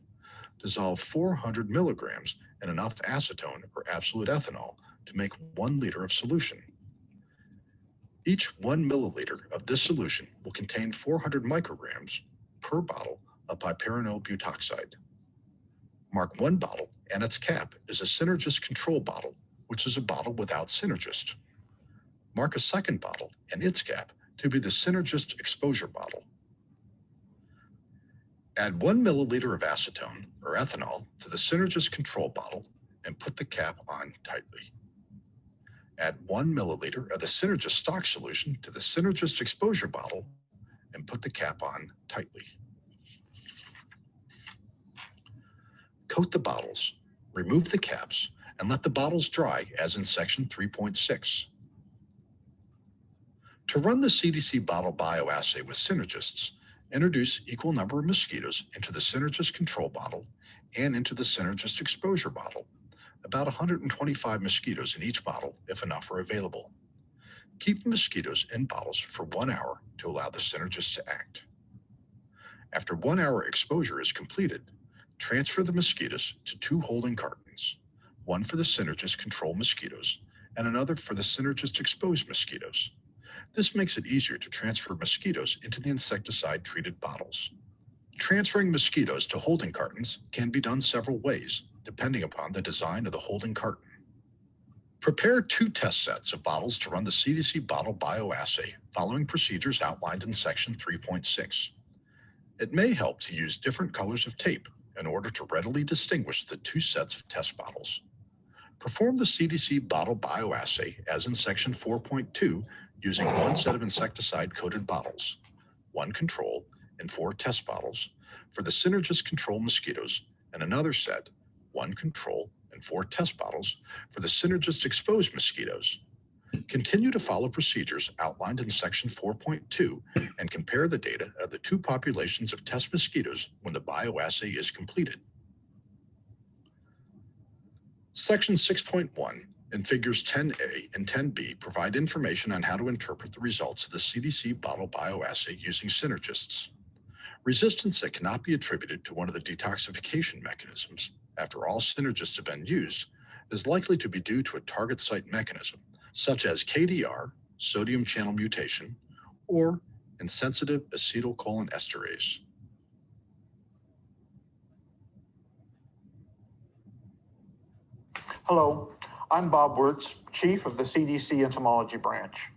dissolve 400 milligrams in enough acetone or absolute ethanol to make 1 liter of solution. Each 1 milliliter of this solution will contain 400 micrograms per bottle of piperonil butoxide. Mark one bottle and its cap is a Synergist control bottle, which is a bottle without Synergist. Mark a second bottle and its cap to be the Synergist exposure bottle. Add 1 milliliter of acetone or ethanol to the Synergist control bottle and put the cap on tightly. Add 1 milliliter of the Synergist stock solution to the Synergist exposure bottle and put the cap on tightly. Coat the bottles, remove the caps, and let the bottles dry as in section 3.6. To run the CDC Bottle Bioassay with Synergists, introduce equal number of mosquitoes into the Synergist control bottle and into the Synergist exposure bottle, about 125 mosquitoes in each bottle if enough are available. Keep the mosquitoes in bottles for 1 hour to allow the Synergist to act. After 1 hour exposure is completed, transfer the mosquitoes to 2 holding cartons, one for the Synergist control mosquitoes and another for the Synergist exposed mosquitoes. This makes it easier to transfer mosquitoes into the insecticide treated bottles. Transferring mosquitoes to holding cartons can be done several ways, depending upon the design of the holding carton. Prepare 2 test sets of bottles to run the CDC Bottle Bioassay following procedures outlined in section 3.6. It may help to use different colors of tape in order to readily distinguish the 2 sets of test bottles. Perform the CDC Bottle Bioassay as in section 4.2 using 1 set of insecticide-coated bottles, 1 control and 4 test bottles for the Synergist control mosquitoes, and another set, 1 control and 4 test bottles for the Synergist exposed mosquitoes. Continue to follow procedures outlined in section 4.2 and compare the data of the 2 populations of test mosquitoes when the bioassay is completed. Section 6.1 and figures 10A and 10B provide information on how to interpret the results of the CDC Bottle Bioassay using Synergists. Resistance that cannot be attributed to one of the detoxification mechanisms after all Synergists have been used is likely to be due to a target site mechanism, such as KDR, sodium channel mutation, or insensitive acetylcholinesterase. Hello, I'm Bob Wirtz, Chief of the CDC Entomology Branch.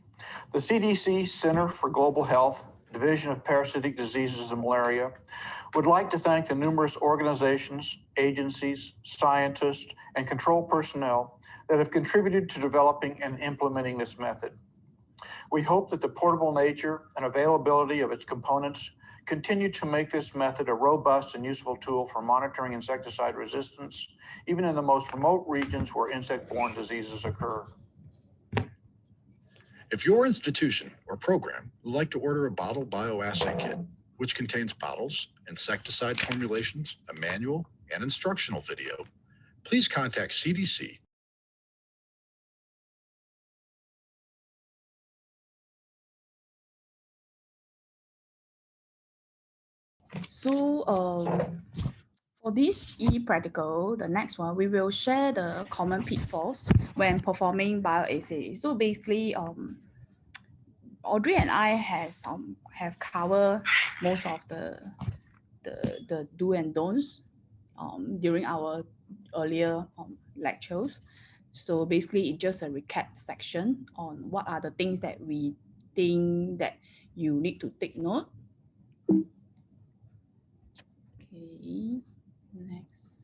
The CDC Center for Global Health, Division of Parasitic Diseases and Malaria, would like to thank the numerous organizations, agencies, scientists, and control personnel that have contributed to developing and implementing this method. We hope that the portable nature and availability of its components continue to make this method a robust and useful tool for monitoring insecticide resistance, even in the most remote regions where insect-borne diseases occur. If your institution or program would like to order a bottle bioassay kit, which contains bottles, insecticide formulations, a manual, and instructional video, please contact CDC. So for this e-practical, the next one, we will share the common pitfalls when performing bioassay. So basically, Audrey and I have covered most of the do and don'ts during our earlier lectures. So basically, it's just a recap section on what are the things that we think that you need to take note. Okay, next.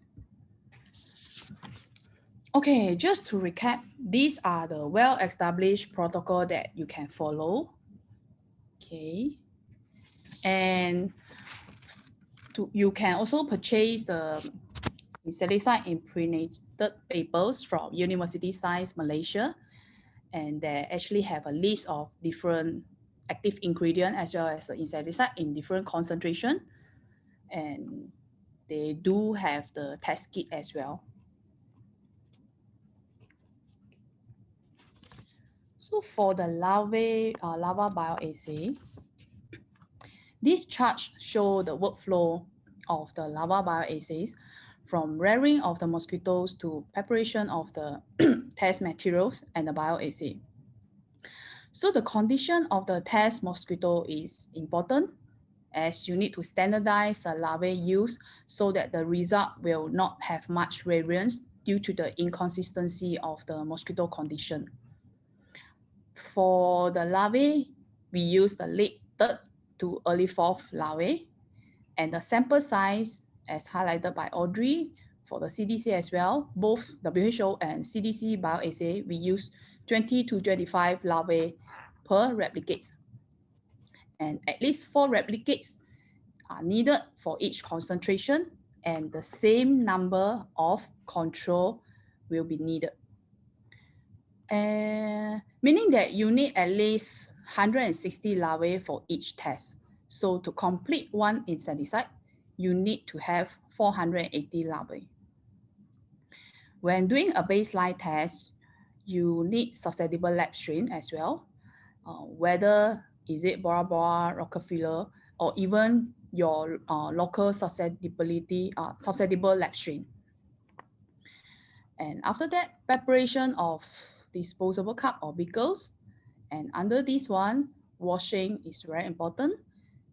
Okay, just to recap, these are the well-established protocol that you can follow. Okay, and you can also purchase the insecticide impregnated papers from University Science Malaysia, and they actually have a list of different active ingredients as well as the insecticide in different concentration, and they do have the test kit as well. So for the larva bioassay, this chart shows the workflow of the larva bioassays from rearing of the mosquitoes to preparation of the test materials and the bioassay. So the condition of the test mosquito is important, as you need to standardize the larvae used so that the result will not have much variance due to the inconsistency of the mosquito condition. For the larvae, we use the late third to early fourth larvae, and the sample size, as highlighted by Audrey, for the CDC as well, both WHO and Cdc Bioassay, we use 20 to 25 larvae per replicates. And at least 4 replicates are needed for each concentration, and the same number of control will be needed. Meaning that you need at least 160 larvae for each test. So to complete one insecticide, you need to have 480 larvae. When doing a baseline test, you need susceptible lab strain as well, whether is it Bora Bora, Rockefeller, or even your local susceptibility, susceptible lab strain. And after that, preparation of disposable cup or beakers. And under this one, washing is very important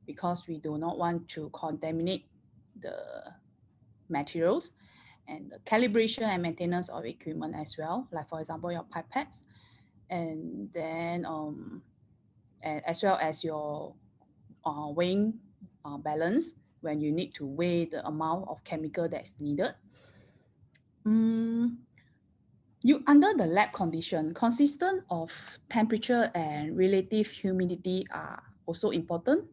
because we do not want to contaminate the materials, and the calibration and maintenance of equipment as well, like for example, your pipettes, and then as well as your weighing balance when you need to weigh the amount of chemical that's needed. Under the lab condition, consistent of temperature and relative humidity are also important.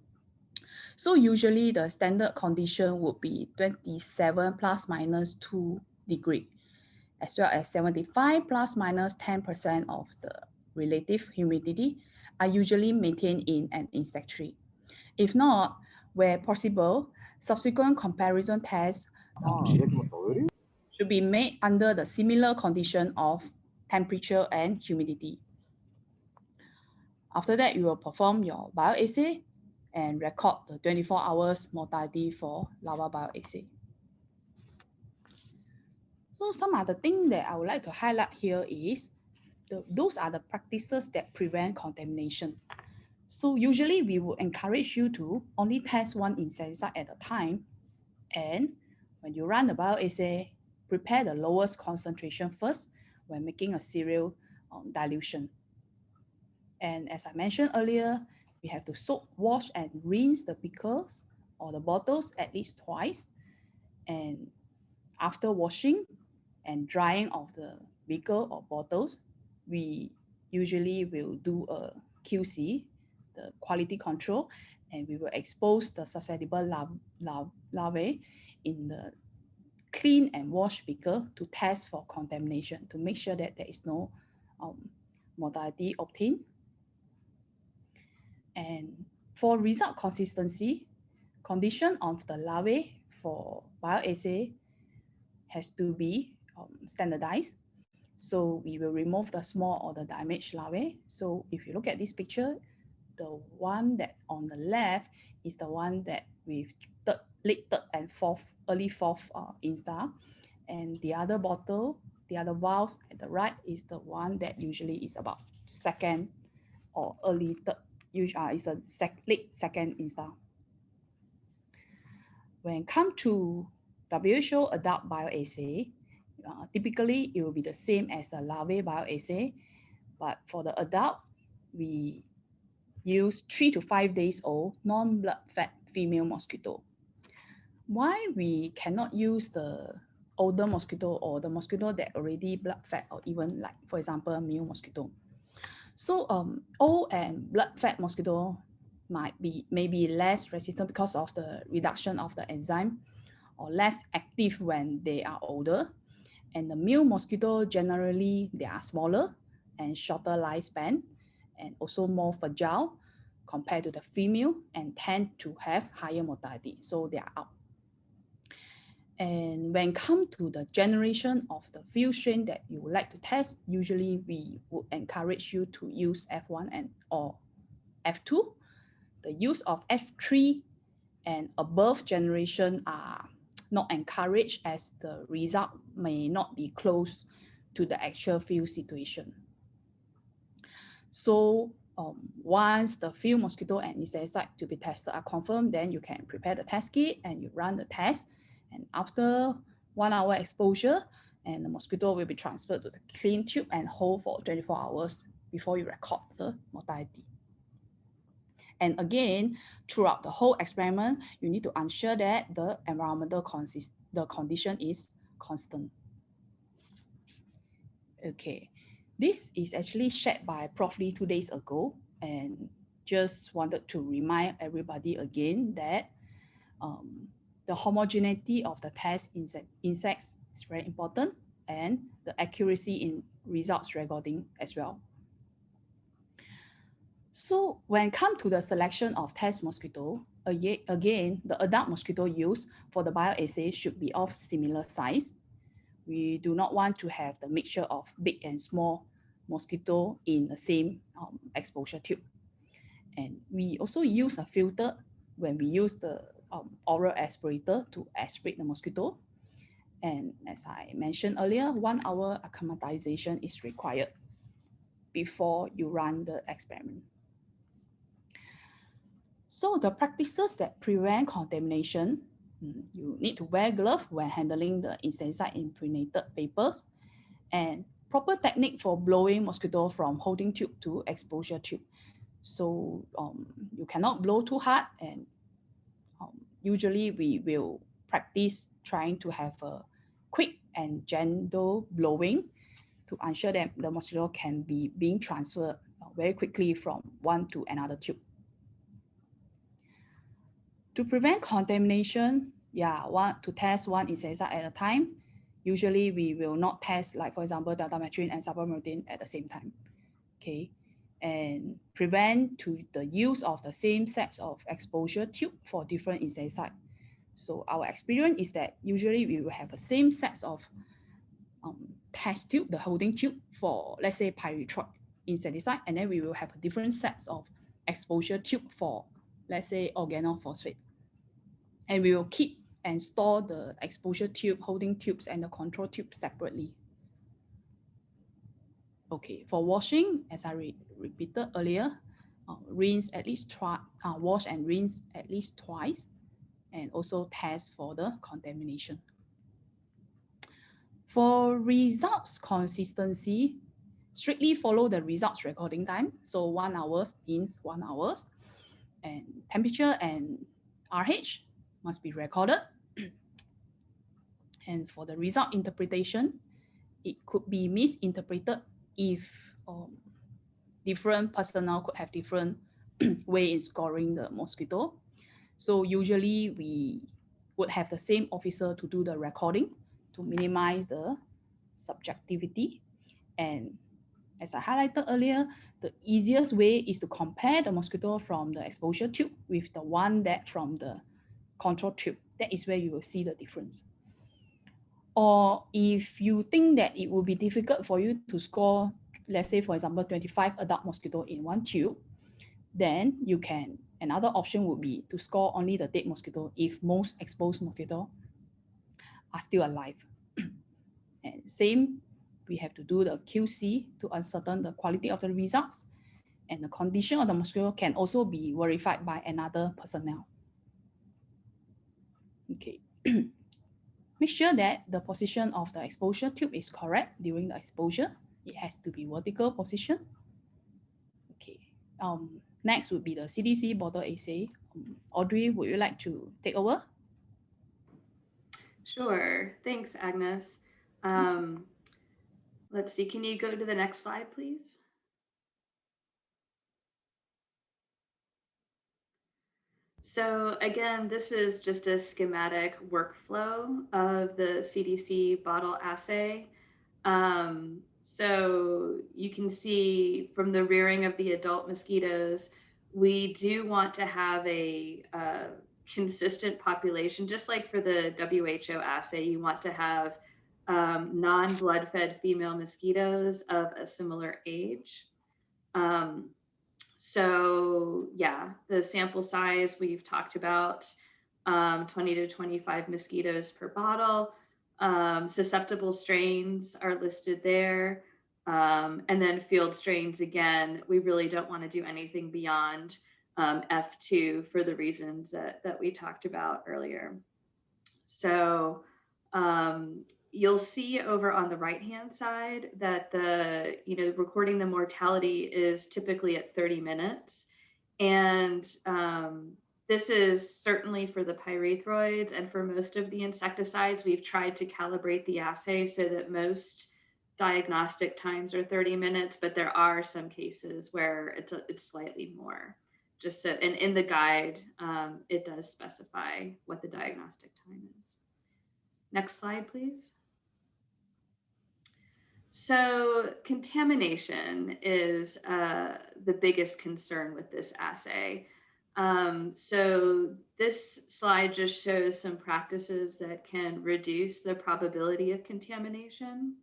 So usually the standard condition would be 27 plus minus 2 degree, as well as 75 plus minus 10% of the relative humidity are usually maintained in an insectary. If not, where possible, subsequent comparison tests should be made under the similar condition of temperature and humidity. After that, you will perform your bioassay and record the 24 hours mortality for larval bioassay. So some other things that I would like to highlight here is those are the practices that prevent contamination. So usually we will encourage you to only test one insecticide at a time, and when you run the bioassay, prepare the lowest concentration first when making a serial dilution. And as I mentioned earlier, we have to soak, wash, and rinse the beakers or the bottles at least twice. And after washing and drying of the beaker or bottles, we usually will do a QC, the quality control, and we will expose the susceptible larvae in the clean and washed beaker to test for contamination to make sure that there is no mortality obtained. And for result consistency, condition of the larvae for bioassay has to be standardized. So we will remove the small or the damaged larvae. So if you look at this picture, the one that on the left is the one that with late third and early fourth instar, and the other bottle, the other valves at the right is the one that usually is about second or early third. Is the late second instar. When it comes to WHO adult bioassay, typically it will be the same as the larvae bioassay, but for the adult, we use 3 to 5 days old non-blood fed female mosquito. Why we cannot use the older mosquito or the mosquito that already blood fed, or even like, for example, male mosquito? So old and blood-fed mosquito may be less resistant because of the reduction of the enzyme, or less active when they are older. And the male mosquito, generally, they are smaller and shorter lifespan, and also more fragile compared to the female, and tend to have higher mortality. So they are out. And when it comes to the generation of the few strain that you would like to test, usually we would encourage you to use F1 or F2. The use of F3 and above generation are not encouraged, as the result may not be close to the actual field situation. So once the few mosquito and insecticide to be tested are confirmed, then you can prepare the test kit and you run the test. And after 1 hour exposure, and the mosquito will be transferred to the clean tube and hold for 24 hours before you record the mortality. And again, throughout the whole experiment, you need to ensure that the environmental condition is constant. Okay, this is actually shared by Prof. Lee 2 days ago, and just wanted to remind everybody again that the homogeneity of the test insects is very important, and the accuracy in results recording as well. So when it comes to the selection of test mosquito, again, the adult mosquito used for the bioassay should be of similar size. We do not want to have the mixture of big and small mosquito in the same exposure tube. And we also use a filter when we use the oral aspirator to aspirate the mosquito. And as I mentioned earlier, 1 hour acclimatization is required before you run the experiment. So the practices that prevent contamination, you need to wear gloves when handling the insecticide impregnated papers, and proper technique for blowing mosquito from holding tube to exposure tube. So you cannot blow too hard, and usually we will practice trying to have a quick and gentle blowing to ensure that the mosquito can be being transferred very quickly from one to another tube. To prevent contamination, to test one insecticide at a time. Usually we will not test, like for example, deltamethrin and cypermethrin at the same time. Okay, and prevent to the use of the same sets of exposure tube for different insecticide. So our experience is that usually we will have the same sets of test tube, the holding tube for, let's say, pyrethroid insecticide, and then we will have different sets of exposure tube for, let's say, organophosphate. And we will keep and store the exposure tube, holding tubes, and the control tube separately. Okay, for washing, as I repeated earlier, rinse at least twice, wash and rinse at least twice, and also test for the contamination. For results consistency, strictly follow the results recording time. So 1 hour means 1 hour, and temperature and RH must be recorded. And for the result interpretation, it could be misinterpreted if different personnel could have different way in scoring the mosquito. So usually we would have the same officer to do the recording to minimize the subjectivity. And as I highlighted earlier, the easiest way is to compare the mosquito from the exposure tube with the one that from the control tube. That is where you will see the difference. Or if you think that it will be difficult for you to score, let's say, for example, 25 adult mosquito in one tube, then you can, another option would be to score only the dead mosquito if most exposed mosquito are still alive. And same, we have to do the QC to ascertain the quality of the results, and the condition of the mosquito can also be verified by another personnel. Okay. Make sure that the position of the exposure tube is correct during the exposure. It has to be vertical position. Okay. Next would be the CDC Bottle Assay. Audrey, would you like to take over? Sure. Thanks, Agnes. Let's see. Can you go to the next slide, please? So again, this is just a schematic workflow of the CDC Bottle Assay. So you can see from the rearing of the adult mosquitoes, we do want to have a consistent population, just like for the WHO assay. You want to have non-blood-fed female mosquitoes of a similar age. So yeah, the sample size we've talked about, 20 to 25 mosquitoes per bottle. Susceptible strains are listed there. And then field strains, again, we really don't want to do anything beyond F2 for the reasons that we talked about earlier. So you'll see over on the right-hand side that recording the mortality is typically at 30 minutes. And this is certainly for the pyrethroids, and for most of the insecticides, we've tried to calibrate the assay so that most diagnostic times are 30 minutes, but there are some cases where it's slightly more. Just so, and in the guide, it does specify what the diagnostic time is. Next slide, please. So contamination is the biggest concern with this assay. So this slide just shows some practices that can reduce the probability of contamination.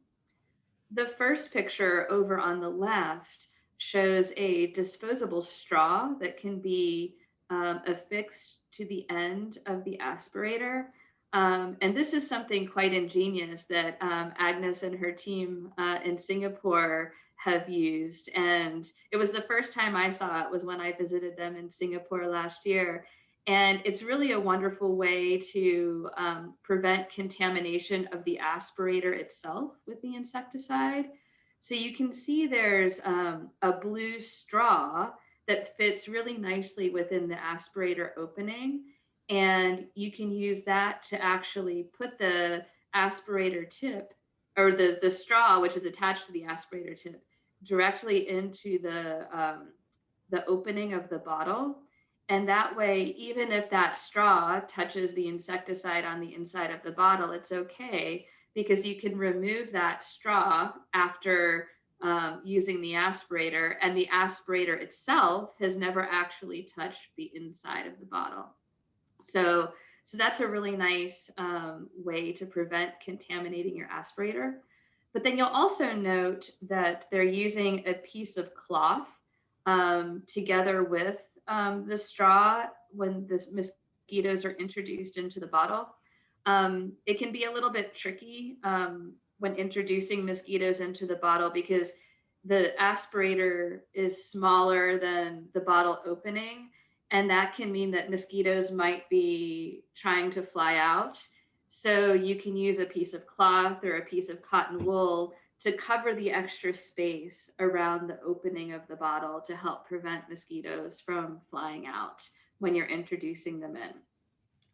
The first picture over on the left shows a disposable straw that can be affixed to the end of the aspirator. And this is something quite ingenious that Agnes and her team in Singapore have used. And it was the first time I saw it was when I visited them in Singapore last year. And it's really a wonderful way to prevent contamination of the aspirator itself with the insecticide. So you can see there's a blue straw that fits really nicely within the aspirator opening. And you can use that to actually put the aspirator tip, or the straw, which is attached to the aspirator tip, directly into the opening of the bottle. And that way, even if that straw touches the insecticide on the inside of the bottle, it's okay, because you can remove that straw after using the aspirator, and the aspirator itself has never actually touched the inside of the bottle. So that's a really nice way to prevent contaminating your aspirator. But then you'll also note that they're using a piece of cloth together with the straw when the mosquitoes are introduced into the bottle. It can be a little bit tricky when introducing mosquitoes into the bottle, because the aspirator is smaller than the bottle opening. And that can mean that mosquitoes might be trying to fly out. So you can use a piece of cloth or a piece of cotton wool to cover the extra space around the opening of the bottle to help prevent mosquitoes from flying out when you're introducing them in.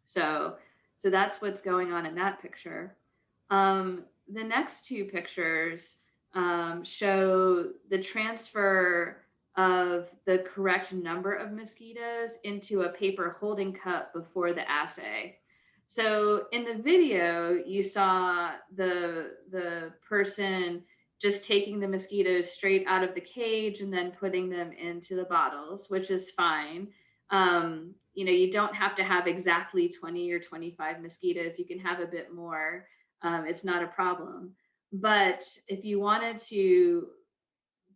So that's what's going on in that picture. The next two pictures show the transfer of the correct number of mosquitoes into a paper holding cup before the assay. So in the video, you saw the person just taking the mosquitoes straight out of the cage and then putting them into the bottles, which is fine. You don't have to have exactly 20 or 25 mosquitoes. You can have a bit more. It's not a problem. But if you wanted to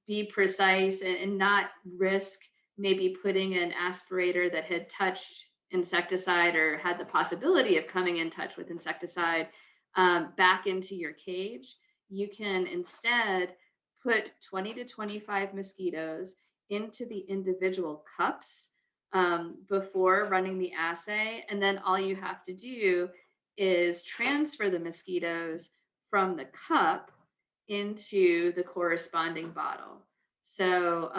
be precise and not risk maybe putting an aspirator that had touched insecticide or had the possibility of coming in touch with insecticide back into your cage, you can instead put 20 to 25 mosquitoes into the individual cups before running the assay. And then all you have to do is transfer the mosquitoes from the cup into the corresponding bottle. So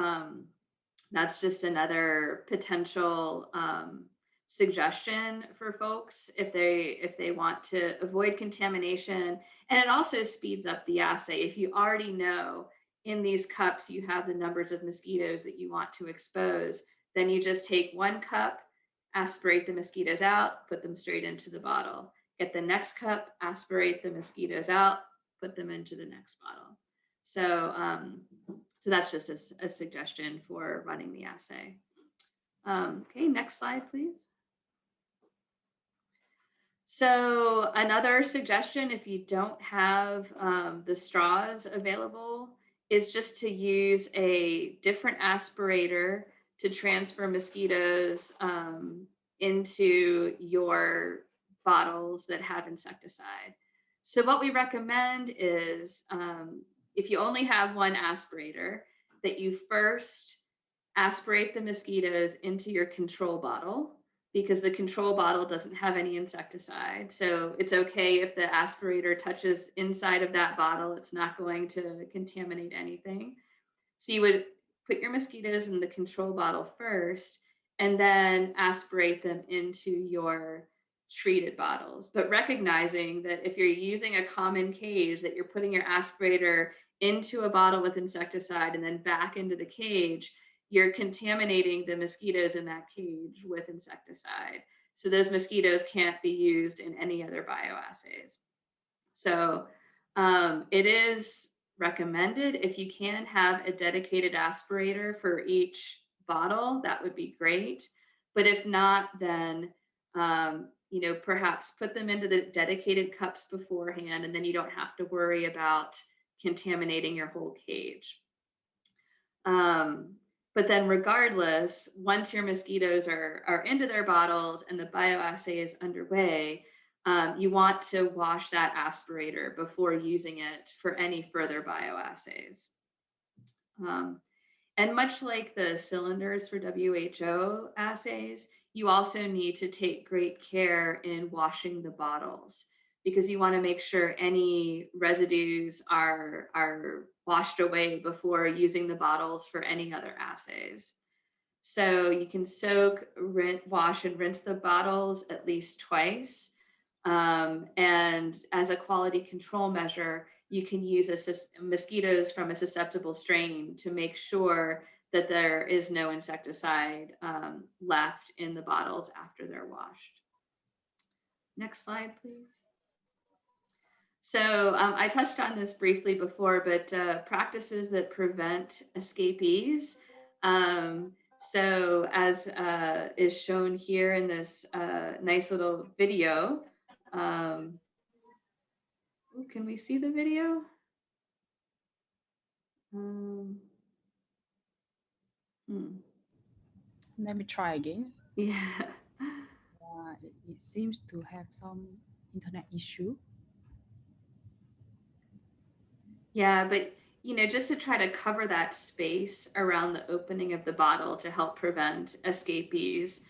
that's just another potential suggestion for folks if they want to avoid contamination. And it also speeds up the assay. If you already know in these cups you have the numbers of mosquitoes that you want to expose, then you just take one cup, aspirate the mosquitoes out, put them straight into the bottle. Get the next cup, aspirate the mosquitoes out, put them into the next bottle. So that's just a suggestion for running the assay. Okay, next slide, please. So another suggestion, if you don't have the straws available, is just to use a different aspirator to transfer mosquitoes into your bottles that have insecticide. So what we recommend is if you only have one aspirator, that you first aspirate the mosquitoes into your control bottle, because the control bottle doesn't have any insecticide. So it's okay if the aspirator touches inside of that bottle, it's not going to contaminate anything. So you would put your mosquitoes in the control bottle first, and then aspirate them into your treated bottles. But recognizing that if you're using a common cage, that you're putting your aspirator into a bottle with insecticide and then back into the cage, you're contaminating the mosquitoes in that cage with insecticide. So those mosquitoes can't be used in any other bioassays. So it is recommended, if you can have a dedicated aspirator for each bottle, that would be great. But if not, then perhaps put them into the dedicated cups beforehand, and then you don't have to worry about contaminating your whole cage. But then regardless, once your mosquitoes are into their bottles and the bioassay is underway, you want to wash that aspirator before using it for any further bioassays. And much like the cylinders for WHO assays, you also need to take great care in washing the bottles, because you want to make sure any residues are washed away before using the bottles for any other assays. So you can soak, wash, and rinse the bottles at least twice. And as a quality control measure, you can use mosquitoes from a susceptible strain to make sure that there is no insecticide left in the bottles after they're washed. Next slide, please. So I touched on this briefly before, but practices that prevent escapees. So as is shown here in this nice little video, can we see the video? Let me try again. Yeah. It seems to have some internet issue. Yeah, but just to try to cover that space around the opening of the bottle to help prevent escapees,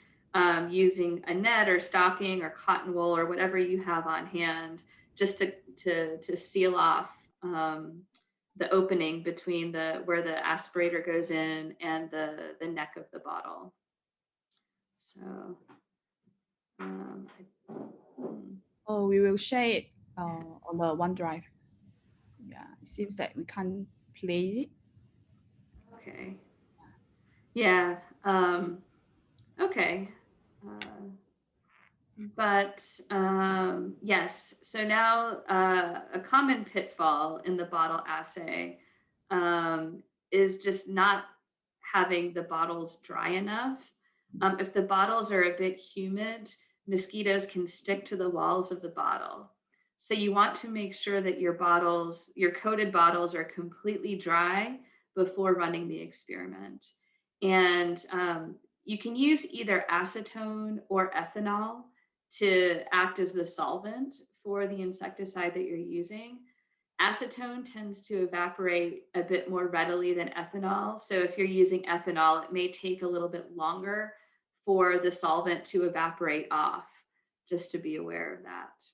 using a net or stocking or cotton wool or whatever you have on hand, just to seal off the opening between where the aspirator goes in and the neck of the bottle. So we will share it on the OneDrive. Yeah, it seems that we can't play it. Okay. Yeah. Okay. But yes, so now a common pitfall in the bottle assay is just not having the bottles dry enough. If the bottles are a bit humid, mosquitoes can stick to the walls of the bottle. So you want to make sure that your coated bottles are completely dry before running the experiment. And you can use either acetone or ethanol to act as the solvent for the insecticide that you're using. Acetone tends to evaporate a bit more readily than ethanol. So if you're using ethanol, it may take a little bit longer for the solvent to evaporate off, just to be aware of that.